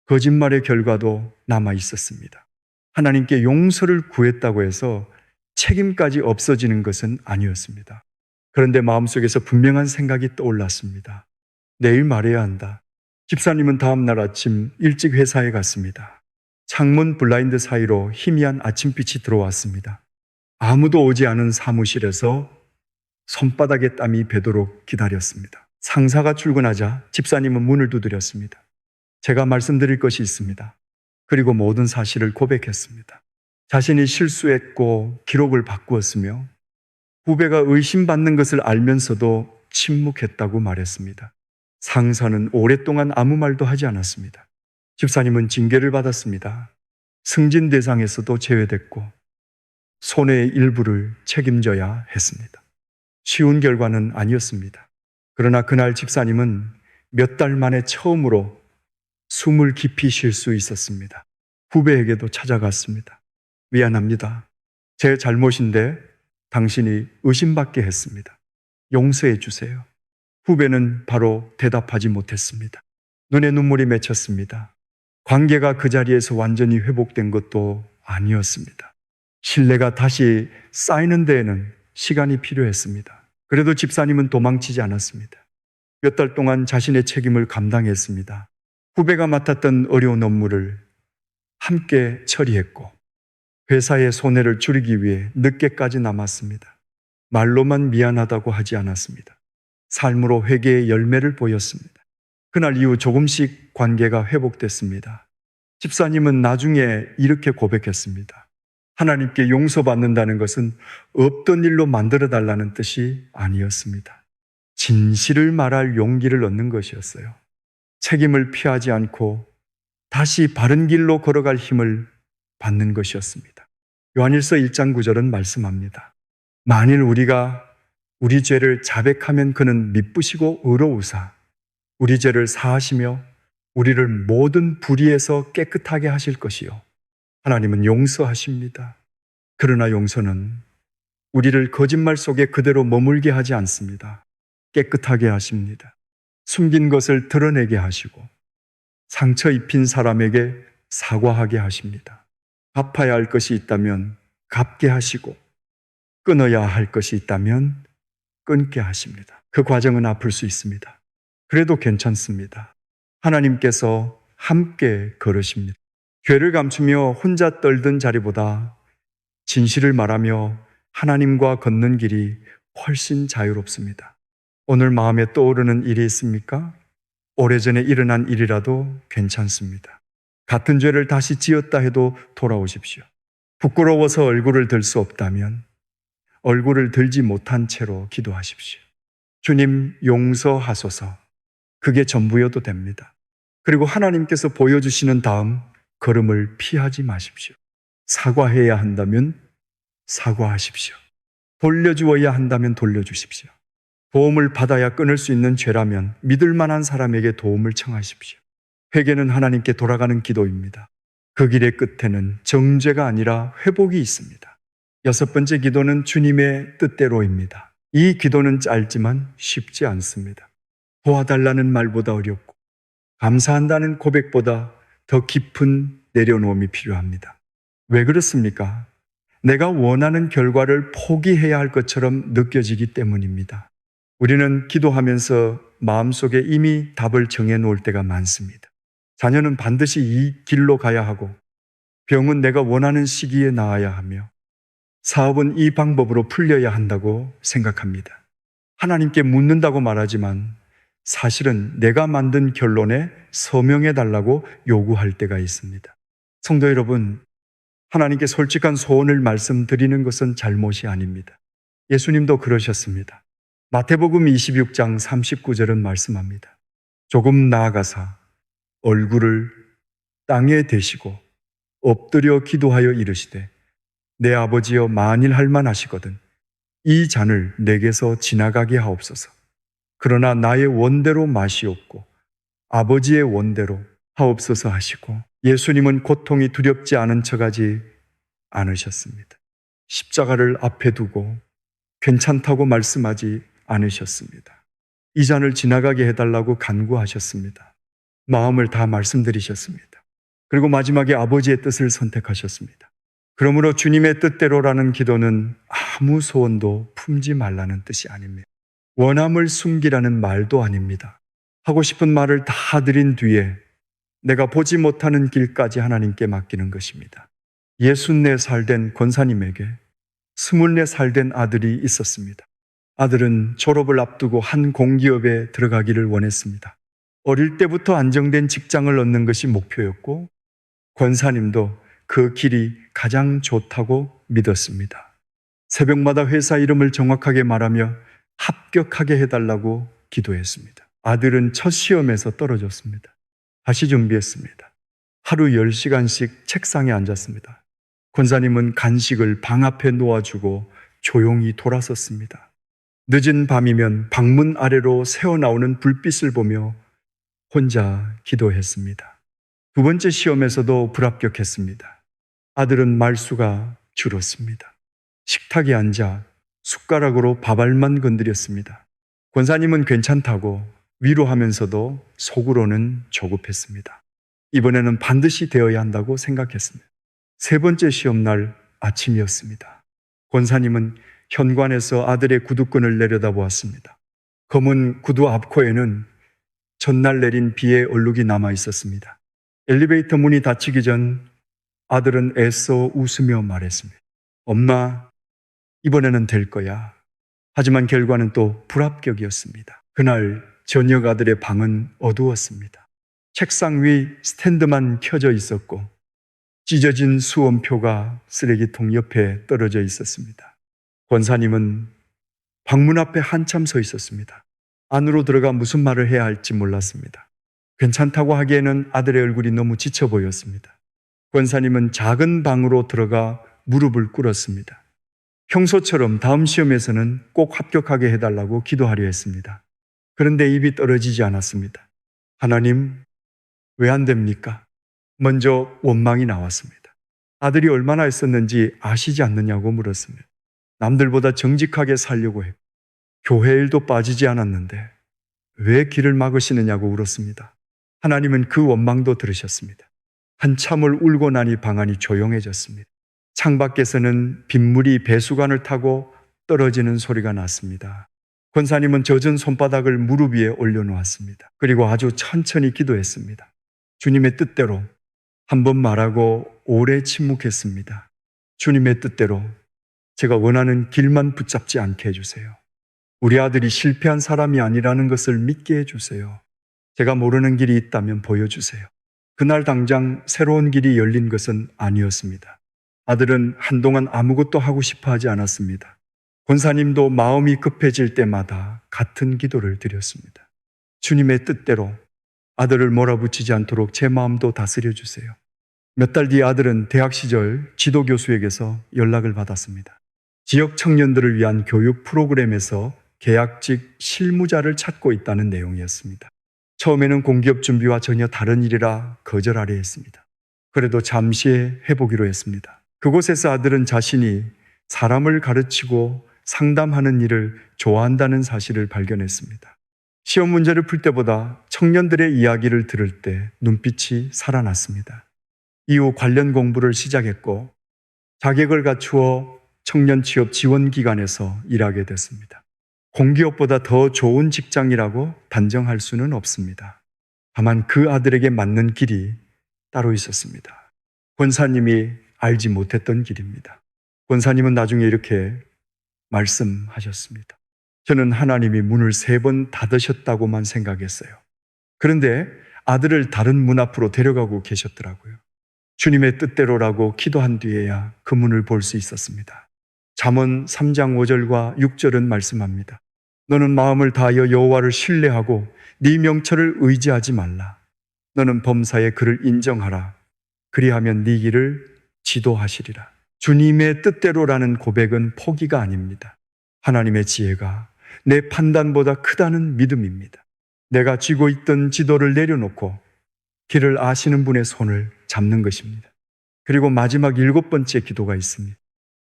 거짓말의 결과도 남아 있었습니다. 하나님께 용서를 구했다고 해서 책임까지 없어지는 것은 아니었습니다. 그런데 마음속에서 분명한 생각이 떠올랐습니다. 내일 말해야 한다. 집사님은 다음 날 아침 일찍 회사에 갔습니다. 창문 블라인드 사이로 희미한 아침빛이 들어왔습니다. 아무도 오지 않은 사무실에서 손바닥에 땀이 배도록 기다렸습니다. 상사가 출근하자 집사님은 문을 두드렸습니다. 제가 말씀드릴 것이 있습니다. 그리고 모든 사실을 고백했습니다. 자신이 실수했고 기록을 바꾸었으며 후배가 의심받는 것을 알면서도 침묵했다고 말했습니다. 상사는 오랫동안 아무 말도 하지 않았습니다. 집사님은 징계를 받았습니다. 승진 대상에서도 제외됐고 손해의 일부를 책임져야 했습니다. 쉬운 결과는 아니었습니다. 그러나 그날 집사님은 몇 달 만에 처음으로 숨을 깊이 쉴 수 있었습니다. 후배에게도 찾아갔습니다. 미안합니다. 제 잘못인데 당신이 의심받게 했습니다. 용서해 주세요. 후배는 바로 대답하지 못했습니다. 눈에 눈물이 맺혔습니다. 관계가 그 자리에서 완전히 회복된 것도 아니었습니다. 신뢰가 다시 쌓이는 데에는 시간이 필요했습니다. 그래도 집사님은 도망치지 않았습니다. 몇 달 동안 자신의 책임을 감당했습니다. 후배가 맡았던 어려운 업무를 함께 처리했고 회사의 손해를 줄이기 위해 늦게까지 남았습니다. 말로만 미안하다고 하지 않았습니다. 삶으로 회개의 열매를 보였습니다. 그날 이후 조금씩 관계가 회복됐습니다. 집사님은 나중에 이렇게 고백했습니다. 하나님께 용서받는다는 것은 없던 일로 만들어달라는 뜻이 아니었습니다. 진실을 말할 용기를 얻는 것이었어요. 책임을 피하지 않고 다시 바른 길로 걸어갈 힘을 받는 것이었습니다. 요한일서 1장 9절은 말씀합니다. 만일 우리가 우리 죄를 자백하면 그는 미쁘시고 의로우사 우리 죄를 사하시며 우리를 모든 불의에서 깨끗하게 하실 것이요. 하나님은 용서하십니다. 그러나 용서는 우리를 거짓말 속에 그대로 머물게 하지 않습니다. 깨끗하게 하십니다. 숨긴 것을 드러내게 하시고 상처 입힌 사람에게 사과하게 하십니다. 갚아야 할 것이 있다면 갚게 하시고 끊어야 할 것이 있다면 끊게 하십니다. 그 과정은 아플 수 있습니다. 그래도 괜찮습니다. 하나님께서 함께 걸으십니다. 죄를 감추며 혼자 떨던 자리보다 진실을 말하며 하나님과 걷는 길이 훨씬 자유롭습니다. 오늘 마음에 떠오르는 일이 있습니까? 오래전에 일어난 일이라도 괜찮습니다. 같은 죄를 다시 지었다 해도 돌아오십시오. 부끄러워서 얼굴을 들 수 없다면 얼굴을 들지 못한 채로 기도하십시오. 주님 용서하소서. 그게 전부여도 됩니다. 그리고 하나님께서 보여주시는 다음 걸음을 피하지 마십시오. 사과해야 한다면 사과하십시오. 돌려주어야 한다면 돌려주십시오. 도움을 받아야 끊을 수 있는 죄라면 믿을 만한 사람에게 도움을 청하십시오. 회개는 하나님께 돌아가는 기도입니다. 그 길의 끝에는 정죄가 아니라 회복이 있습니다. 6번째 기도는 주님의 뜻대로입니다. 이 기도는 짧지만 쉽지 않습니다. 도와달라는 말보다 어렵고 감사한다는 고백보다 더 깊은 내려놓음이 필요합니다. 왜 그렇습니까? 내가 원하는 결과를 포기해야 할 것처럼 느껴지기 때문입니다. 우리는 기도하면서 마음속에 이미 답을 정해놓을 때가 많습니다. 자녀는 반드시 이 길로 가야 하고, 병은 내가 원하는 시기에 나아야 하며, 사업은 이 방법으로 풀려야 한다고 생각합니다. 하나님께 묻는다고 말하지만 사실은 내가 만든 결론에 서명해달라고 요구할 때가 있습니다. 성도 여러분, 하나님께 솔직한 소원을 말씀드리는 것은 잘못이 아닙니다. 예수님도 그러셨습니다. 마태복음 26장 39절은 말씀합니다. 조금 나아가사 얼굴을 땅에 대시고 엎드려 기도하여 이르시되 내 아버지여 만일 할 만하시거든 이 잔을 내게서 지나가게 하옵소서. 그러나 나의 원대로 마시옵고 아버지의 원대로 하옵소서 하시고, 예수님은 고통이 두렵지 않은 척하지 않으셨습니다. 십자가를 앞에 두고 괜찮다고 말씀하지 않으셨습니다. 이 잔을 지나가게 해달라고 간구하셨습니다. 마음을 다 말씀드리셨습니다. 그리고 마지막에 아버지의 뜻을 선택하셨습니다. 그러므로 주님의 뜻대로라는 기도는 아무 소원도 품지 말라는 뜻이 아닙니다. 원함을 숨기라는 말도 아닙니다. 하고 싶은 말을 다 드린 뒤에 내가 보지 못하는 길까지 하나님께 맡기는 것입니다. 64살 된 권사님에게 24살 된 아들이 있었습니다. 아들은 졸업을 앞두고 한 공기업에 들어가기를 원했습니다. 어릴 때부터 안정된 직장을 얻는 것이 목표였고, 권사님도 그 길이 가장 좋다고 믿었습니다. 새벽마다 회사 이름을 정확하게 말하며 합격하게 해달라고 기도했습니다. 아들은 첫 시험에서 떨어졌습니다. 다시 준비했습니다. 하루 10시간씩 책상에 앉았습니다. 권사님은 간식을 방 앞에 놓아주고 조용히 돌아섰습니다. 늦은 밤이면 방문 아래로 새어나오는 불빛을 보며 혼자 기도했습니다. 2번째 시험에서도 불합격했습니다. 아들은 말수가 줄었습니다. 식탁에 앉아 숟가락으로 밥알만 건드렸습니다. 권사님은 괜찮다고 위로하면서도 속으로는 조급했습니다. 이번에는 반드시 되어야 한다고 생각했습니다. 3번째 시험날 아침이었습니다. 권사님은 현관에서 아들의 구두끈을 내려다보았습니다. 검은 구두 앞코에는 전날 내린 비의 얼룩이 남아 있었습니다. 엘리베이터 문이 닫히기 전 아들은 애써 웃으며 말했습니다. 엄마, 이번에는 될 거야. 하지만 결과는 또 불합격이었습니다. 그날 저녁 아들의 방은 어두웠습니다. 책상 위 스탠드만 켜져 있었고 찢어진 수험표가 쓰레기통 옆에 떨어져 있었습니다. 권사님은 방문 앞에 한참 서 있었습니다. 안으로 들어가 무슨 말을 해야 할지 몰랐습니다. 괜찮다고 하기에는 아들의 얼굴이 너무 지쳐 보였습니다. 권사님은 작은 방으로 들어가 무릎을 꿇었습니다. 평소처럼 다음 시험에서는 꼭 합격하게 해달라고 기도하려 했습니다. 그런데 입이 떨어지지 않았습니다. 하나님, 왜 안 됩니까? 먼저 원망이 나왔습니다. 아들이 얼마나 했었는지 아시지 않느냐고 물었습니다. 남들보다 정직하게 살려고 했고 교회 일도 빠지지 않았는데 왜 길을 막으시느냐고 울었습니다. 하나님은 그 원망도 들으셨습니다. 한참을 울고 나니 방안이 조용해졌습니다. 창밖에서는 빗물이 배수관을 타고 떨어지는 소리가 났습니다. 권사님은 젖은 손바닥을 무릎 위에 올려놓았습니다. 그리고 아주 천천히 기도했습니다. 주님의 뜻대로 한 번 말하고 오래 침묵했습니다. 주님의 뜻대로 제가 원하는 길만 붙잡지 않게 해주세요. 우리 아들이 실패한 사람이 아니라는 것을 믿게 해주세요. 제가 모르는 길이 있다면 보여주세요. 그날 당장 새로운 길이 열린 것은 아니었습니다. 아들은 한동안 아무것도 하고 싶어 하지 않았습니다. 권사님도 마음이 급해질 때마다 같은 기도를 드렸습니다. 주님의 뜻대로 아들을 몰아붙이지 않도록 제 마음도 다스려 주세요. 몇 달 뒤 아들은 대학 시절 지도교수에게서 연락을 받았습니다. 지역 청년들을 위한 교육 프로그램에서 계약직 실무자를 찾고 있다는 내용이었습니다. 처음에는 공기업 준비와 전혀 다른 일이라 거절하려 했습니다. 그래도 잠시 해보기로 했습니다. 그곳에서 아들은 자신이 사람을 가르치고 상담하는 일을 좋아한다는 사실을 발견했습니다. 시험 문제를 풀 때보다 청년들의 이야기를 들을 때 눈빛이 살아났습니다. 이후 관련 공부를 시작했고 자격을 갖추어 청년 취업 지원 기관에서 일하게 됐습니다. 공기업보다 더 좋은 직장이라고 단정할 수는 없습니다. 다만 그 아들에게 맞는 길이 따로 있었습니다. 권사님이 알지 못했던 길입니다. 권사님은 나중에 이렇게 말씀하셨습니다. 저는 하나님이 문을 3번 닫으셨다고만 생각했어요. 그런데 아들을 다른 문 앞으로 데려가고 계셨더라고요. 주님의 뜻대로라고 기도한 뒤에야 그 문을 볼 수 있었습니다. 잠언 3장 5절과 6절은 말씀합니다. 너는 마음을 다하여 여호와를 신뢰하고 네 명철을 의지하지 말라. 너는 범사에 그를 인정하라. 그리하면 네 길을 지도하시리라. 주님의 뜻대로라는 고백은 포기가 아닙니다. 하나님의 지혜가 내 판단보다 크다는 믿음입니다. 내가 쥐고 있던 지도를 내려놓고 길을 아시는 분의 손을 잡는 것입니다. 그리고 마지막 7번째 기도가 있습니다.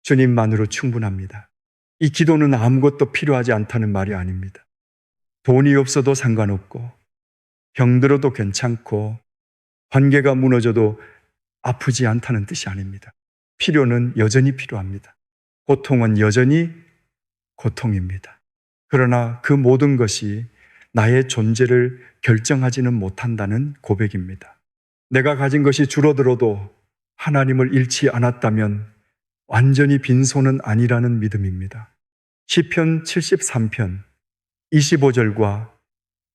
주님만으로 충분합니다. 이 기도는 아무것도 필요하지 않다는 말이 아닙니다. 돈이 없어도 상관없고 병들어도 괜찮고 관계가 무너져도 아프지 않다는 뜻이 아닙니다. 필요는 여전히 필요합니다. 고통은 여전히 고통입니다. 그러나 그 모든 것이 나의 존재를 결정하지는 못한다는 고백입니다. 내가 가진 것이 줄어들어도 하나님을 잃지 않았다면 완전히 빈손은 아니라는 믿음입니다. 시편 73편 25절과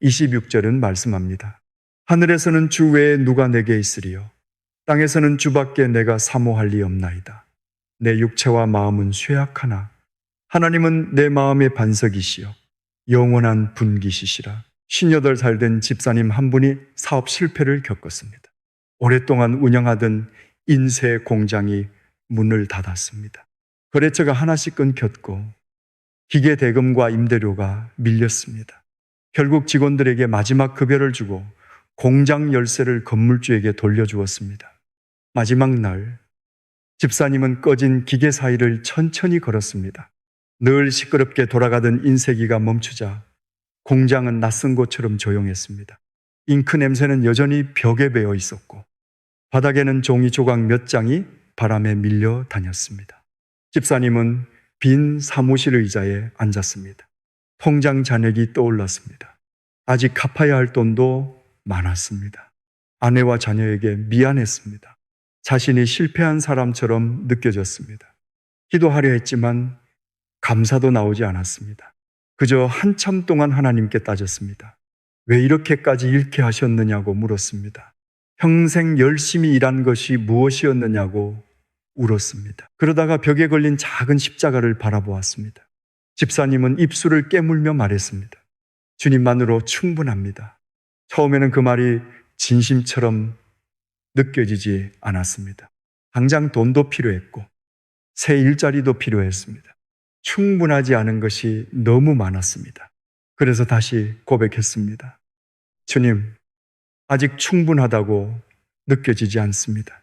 26절은 말씀합니다. 하늘에서는 주 외에 누가 내게 있으리요? 땅에서는 주밖에 내가 사모할 리 없나이다. 내 육체와 마음은 쇠약하나 하나님은 내 마음의 반석이시여 영원한 분기시시라. 58살 된 집사님 한 분이 사업 실패를 겪었습니다. 오랫동안 운영하던 인쇄 공장이 문을 닫았습니다. 거래처가 하나씩 끊겼고 기계 대금과 임대료가 밀렸습니다. 결국 직원들에게 마지막 급여를 주고 공장 열쇠를 건물주에게 돌려주었습니다. 마지막 날 집사님은 꺼진 기계 사이를 천천히 걸었습니다. 늘 시끄럽게 돌아가던 인쇄기가 멈추자 공장은 낯선 곳처럼 조용했습니다. 잉크 냄새는 여전히 벽에 배어 있었고 바닥에는 종이 조각 몇 장이 바람에 밀려 다녔습니다. 집사님은 빈 사무실 의자에 앉았습니다. 통장 잔액이 떠올랐습니다. 아직 갚아야 할 돈도 많았습니다. 아내와 자녀에게 미안했습니다. 자신이 실패한 사람처럼 느껴졌습니다. 기도하려 했지만 감사도 나오지 않았습니다. 그저 한참 동안 하나님께 따졌습니다. 왜 이렇게까지 잃게 하셨느냐고 물었습니다. 평생 열심히 일한 것이 무엇이었느냐고 울었습니다. 그러다가 벽에 걸린 작은 십자가를 바라보았습니다. 집사님은 입술을 깨물며 말했습니다. 주님만으로 충분합니다. 처음에는 그 말이 진심처럼 느껴지지 않았습니다. 당장 돈도 필요했고 새 일자리도 필요했습니다. 충분하지 않은 것이 너무 많았습니다. 그래서 다시 고백했습니다. 주님, 아직 충분하다고 느껴지지 않습니다.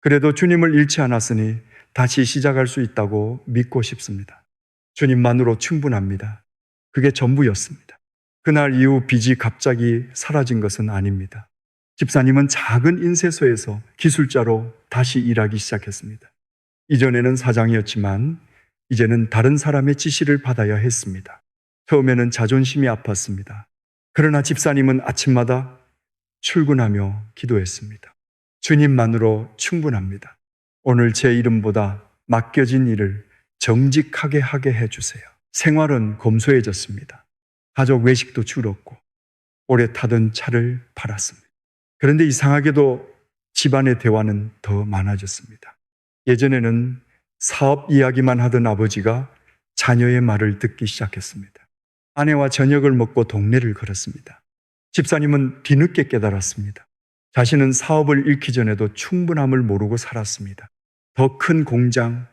그래도 주님을 잃지 않았으니 다시 시작할 수 있다고 믿고 싶습니다. 주님만으로 충분합니다. 그게 전부였습니다. 그날 이후 빚이 갑자기 사라진 것은 아닙니다. 집사님은 작은 인쇄소에서 기술자로 다시 일하기 시작했습니다. 이전에는 사장이었지만 이제는 다른 사람의 지시를 받아야 했습니다. 처음에는 자존심이 아팠습니다. 그러나 집사님은 아침마다 출근하며 기도했습니다. 주님만으로 충분합니다. 오늘 제 이름보다 맡겨진 일을 정직하게 하게 해주세요. 생활은 검소해졌습니다. 가족 외식도 줄었고 오래 타던 차를 팔았습니다. 그런데 이상하게도 집안의 대화는 더 많아졌습니다. 예전에는 사업 이야기만 하던 아버지가 자녀의 말을 듣기 시작했습니다. 아내와 저녁을 먹고 동네를 걸었습니다. 집사님은 뒤늦게 깨달았습니다. 자신은 사업을 잃기 전에도 충분함을 모르고 살았습니다. 더 큰 공장,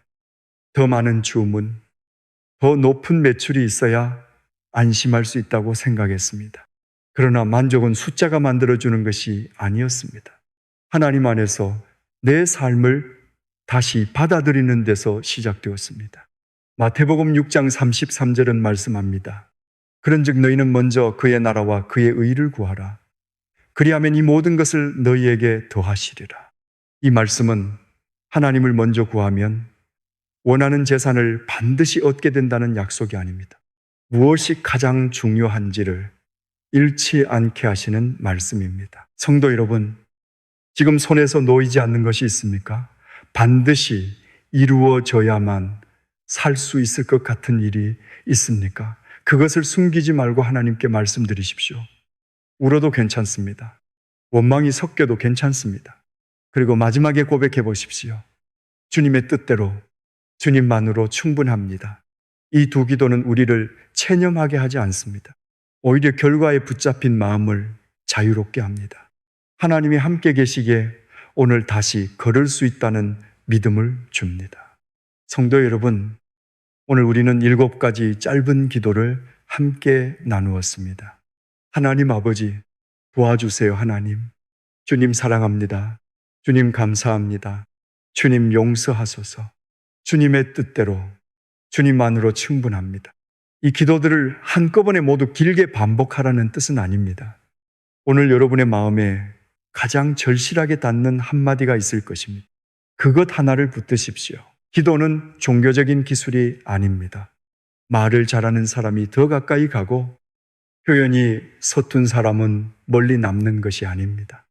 더 많은 주문, 더 높은 매출이 있어야 안심할 수 있다고 생각했습니다. 그러나 만족은 숫자가 만들어주는 것이 아니었습니다. 하나님 안에서 내 삶을 다시 받아들이는 데서 시작되었습니다. 마태복음 6장 33절은 말씀합니다. 그런즉 너희는 먼저 그의 나라와 그의 의를 구하라. 그리하면 이 모든 것을 너희에게 더하시리라. 이 말씀은 하나님을 먼저 구하면 원하는 재산을 반드시 얻게 된다는 약속이 아닙니다. 무엇이 가장 중요한지를 잃지 않게 하시는 말씀입니다. 성도 여러분, 지금 손에서 놓이지 않는 것이 있습니까? 반드시 이루어져야만 살 수 있을 것 같은 일이 있습니까? 그것을 숨기지 말고 하나님께 말씀드리십시오. 울어도 괜찮습니다. 원망이 섞여도 괜찮습니다. 그리고 마지막에 고백해 보십시오. 주님의 뜻대로, 주님만으로 충분합니다. 이 두 기도는 우리를 체념하게 하지 않습니다. 오히려 결과에 붙잡힌 마음을 자유롭게 합니다. 하나님이 함께 계시기에 오늘 다시 걸을 수 있다는 믿음을 줍니다. 성도 여러분, 오늘 우리는 7가지 짧은 기도를 함께 나누었습니다. 하나님 아버지, 도와주세요. 하나님, 주님 사랑합니다. 주님 감사합니다. 주님 용서하소서. 주님의 뜻대로, 주님만으로 충분합니다. 이 기도들을 한꺼번에 모두 길게 반복하라는 뜻은 아닙니다. 오늘 여러분의 마음에 가장 절실하게 닿는 한마디가 있을 것입니다. 그것 하나를 붙드십시오. 기도는 종교적인 기술이 아닙니다. 말을 잘하는 사람이 더 가까이 가고 표현이 서툰 사람은 멀리 남는 것이 아닙니다.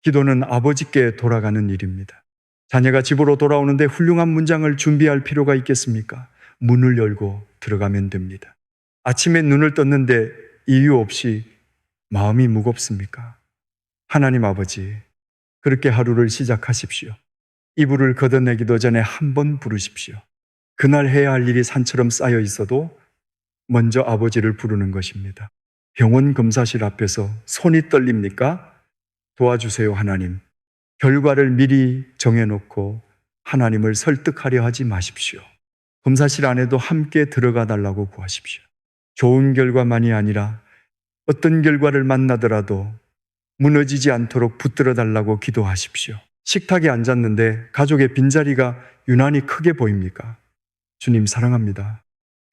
기도는 아버지께 돌아가는 일입니다. 자녀가 집으로 돌아오는데 훌륭한 문장을 준비할 필요가 있겠습니까? 문을 열고 들어가면 됩니다. 아침에 눈을 떴는데 이유 없이 마음이 무겁습니까? 하나님 아버지, 그렇게 하루를 시작하십시오. 이불을 걷어내기도 전에 한 번 부르십시오. 그날 해야 할 일이 산처럼 쌓여 있어도 먼저 아버지를 부르는 것입니다. 병원 검사실 앞에서 손이 떨립니까? 도와주세요, 하나님. 결과를 미리 정해놓고 하나님을 설득하려 하지 마십시오. 검사실 안에도 함께 들어가 달라고 구하십시오. 좋은 결과만이 아니라 어떤 결과를 만나더라도 무너지지 않도록 붙들어 달라고 기도하십시오. 식탁에 앉았는데 가족의 빈자리가 유난히 크게 보입니까? 주님 사랑합니다.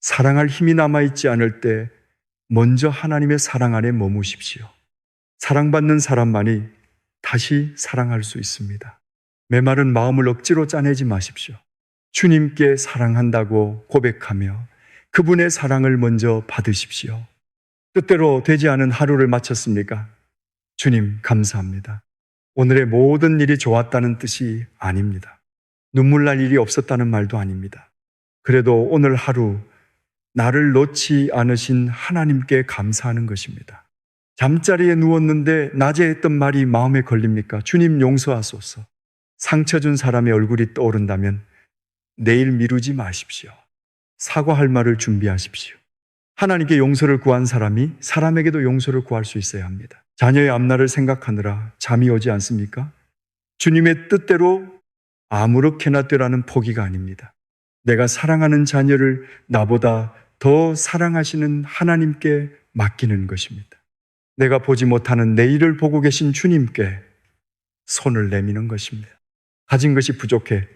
사랑할 힘이 남아있지 않을 때 먼저 하나님의 사랑 안에 머무십시오. 사랑받는 사람만이 다시 사랑할 수 있습니다. 메마른 마음을 억지로 짜내지 마십시오. 주님께 사랑한다고 고백하며 그분의 사랑을 먼저 받으십시오. 뜻대로 되지 않은 하루를 마쳤습니까? 주님 감사합니다. 오늘의 모든 일이 좋았다는 뜻이 아닙니다. 눈물 날 일이 없었다는 말도 아닙니다. 그래도 오늘 하루 나를 놓지 않으신 하나님께 감사하는 것입니다. 잠자리에 누웠는데 낮에 했던 말이 마음에 걸립니까? 주님 용서하소서. 상처 준 사람의 얼굴이 떠오른다면 내일 미루지 마십시오. 사과할 말을 준비하십시오. 하나님께 용서를 구한 사람이 사람에게도 용서를 구할 수 있어야 합니다. 자녀의 앞날을 생각하느라 잠이 오지 않습니까? 주님의 뜻대로 아무렇게나 되라는 포기가 아닙니다. 내가 사랑하는 자녀를 나보다 더 사랑하시는 하나님께 맡기는 것입니다. 내가 보지 못하는 내일을 보고 계신 주님께 손을 내미는 것입니다. 가진 것이 부족해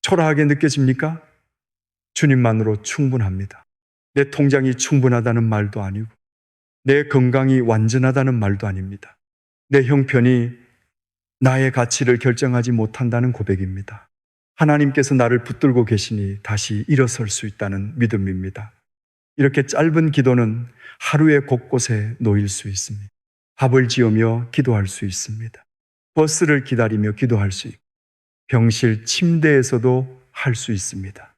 초라하게 느껴집니까? 주님만으로 충분합니다. 내 통장이 충분하다는 말도 아니고 내 건강이 완전하다는 말도 아닙니다. 내 형편이 나의 가치를 결정하지 못한다는 고백입니다. 하나님께서 나를 붙들고 계시니 다시 일어설 수 있다는 믿음입니다. 이렇게 짧은 기도는 하루의 곳곳에 놓일 수 있습니다. 밥을 지으며 기도할 수 있습니다. 버스를 기다리며 기도할 수 있고 병실 침대에서도 할 수 있습니다.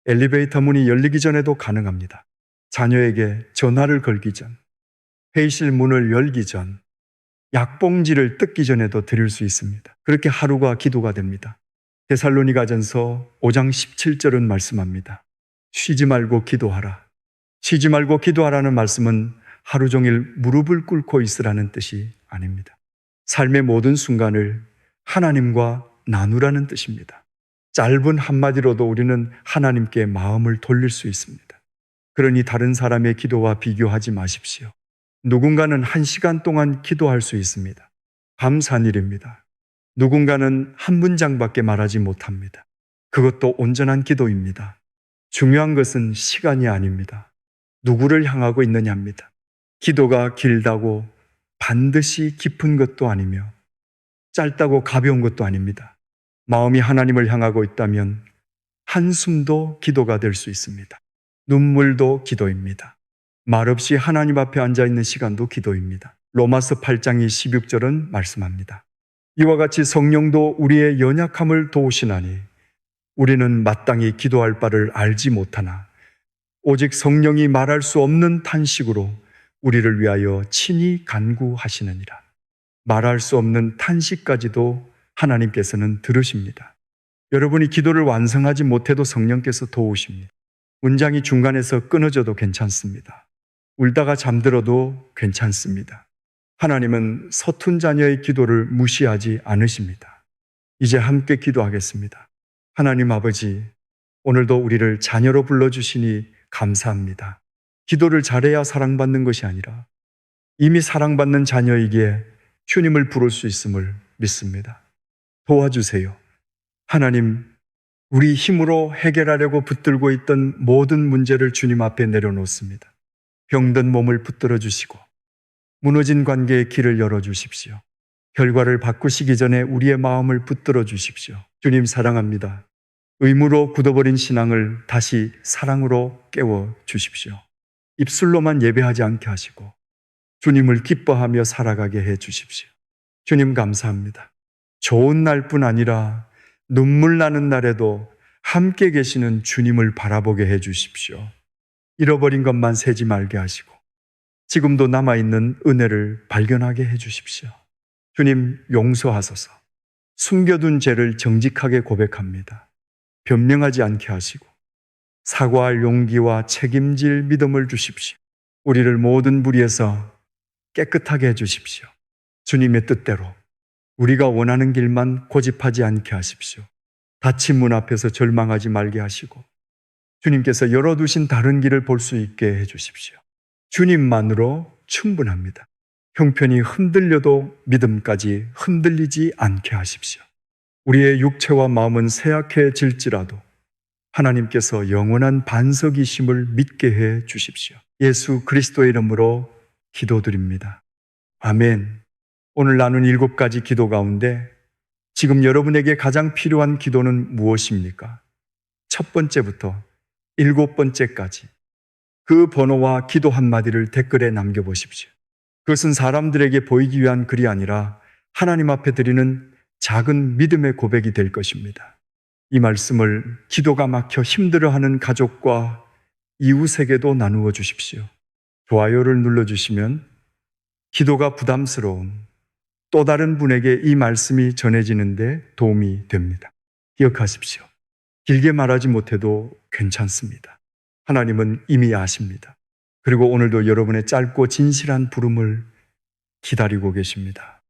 엘리베이터 문이 열리기 전에도 가능합니다. 자녀에게 전화를 걸기 전, 회의실 문을 열기 전, 약봉지를 뜯기 전에도 드릴 수 있습니다. 그렇게 하루가 기도가 됩니다. 데살로니가전서 5장 17절은 말씀합니다. 쉬지 말고 기도하라. 쉬지 말고 기도하라는 말씀은 하루 종일 무릎을 꿇고 있으라는 뜻이 아닙니다. 삶의 모든 순간을 하나님과 나누라는 뜻입니다. 짧은 한마디로도 우리는 하나님께 마음을 돌릴 수 있습니다. 그러니 다른 사람의 기도와 비교하지 마십시오. 누군가는 1시간 동안 기도할 수 있습니다. 감사한 일입니다. 누군가는 한 문장밖에 말하지 못합니다. 그것도 온전한 기도입니다. 중요한 것은 시간이 아닙니다. 누구를 향하고 있느냐입니다. 기도가 길다고 반드시 깊은 것도 아니며 짧다고 가벼운 것도 아닙니다. 마음이 하나님을 향하고 있다면 한숨도 기도가 될 수 있습니다. 눈물도 기도입니다. 말없이 하나님 앞에 앉아있는 시간도 기도입니다. 로마서 8장 16절은 말씀합니다. 이와 같이 성령도 우리의 연약함을 도우시나니 우리는 마땅히 기도할 바를 알지 못하나 오직 성령이 말할 수 없는 탄식으로 우리를 위하여 친히 간구하시느니라. 말할 수 없는 탄식까지도 하나님께서는 들으십니다. 여러분이 기도를 완성하지 못해도 성령께서 도우십니다. 문장이 중간에서 끊어져도 괜찮습니다. 울다가 잠들어도 괜찮습니다. 하나님은 서툰 자녀의 기도를 무시하지 않으십니다. 이제 함께 기도하겠습니다. 하나님 아버지, 오늘도 우리를 자녀로 불러주시니 감사합니다. 기도를 잘해야 사랑받는 것이 아니라 이미 사랑받는 자녀에게 주님을 부를 수 있음을 믿습니다. 도와주세요. 하나님, 우리 힘으로 해결하려고 붙들고 있던 모든 문제를 주님 앞에 내려놓습니다. 병든 몸을 붙들어 주시고 무너진 관계의 길을 열어주십시오. 결과를 바꾸시기 전에 우리의 마음을 붙들어 주십시오. 주님 사랑합니다. 의무로 굳어버린 신앙을 다시 사랑으로 깨워 주십시오. 입술로만 예배하지 않게 하시고 주님을 기뻐하며 살아가게 해 주십시오. 주님 감사합니다. 좋은 날뿐 아니라 눈물 나는 날에도 함께 계시는 주님을 바라보게 해 주십시오. 잃어버린 것만 세지 말게 하시고 지금도 남아있는 은혜를 발견하게 해 주십시오. 주님 용서하소서. 숨겨둔 죄를 정직하게 고백합니다. 변명하지 않게 하시고 사과할 용기와 책임질 믿음을 주십시오. 우리를 모든 불의에서 깨끗하게 해 주십시오. 주님의 뜻대로 우리가 원하는 길만 고집하지 않게 하십시오. 닫힌 문 앞에서 절망하지 말게 하시고 주님께서 열어두신 다른 길을 볼 수 있게 해 주십시오. 주님만으로 충분합니다. 형편이 흔들려도 믿음까지 흔들리지 않게 하십시오. 우리의 육체와 마음은 쇠약해질지라도 하나님께서 영원한 반석이심을 믿게 해 주십시오. 예수 그리스도의 이름으로 기도드립니다. 아멘. 오늘 나눈 7가지 기도 가운데 지금 여러분에게 가장 필요한 기도는 무엇입니까? 첫 번째부터 7번째까지 그 번호와 기도 한마디를 댓글에 남겨보십시오. 그것은 사람들에게 보이기 위한 글이 아니라 하나님 앞에 드리는 작은 믿음의 고백이 될 것입니다. 이 말씀을 기도가 막혀 힘들어하는 가족과 이웃에게도 나누어 주십시오. 좋아요를 눌러주시면 기도가 부담스러운 또 다른 분에게 이 말씀이 전해지는데 도움이 됩니다. 기억하십시오. 길게 말하지 못해도 괜찮습니다. 하나님은 이미 아십니다. 그리고 오늘도 여러분의 짧고 진실한 부름을 기다리고 계십니다.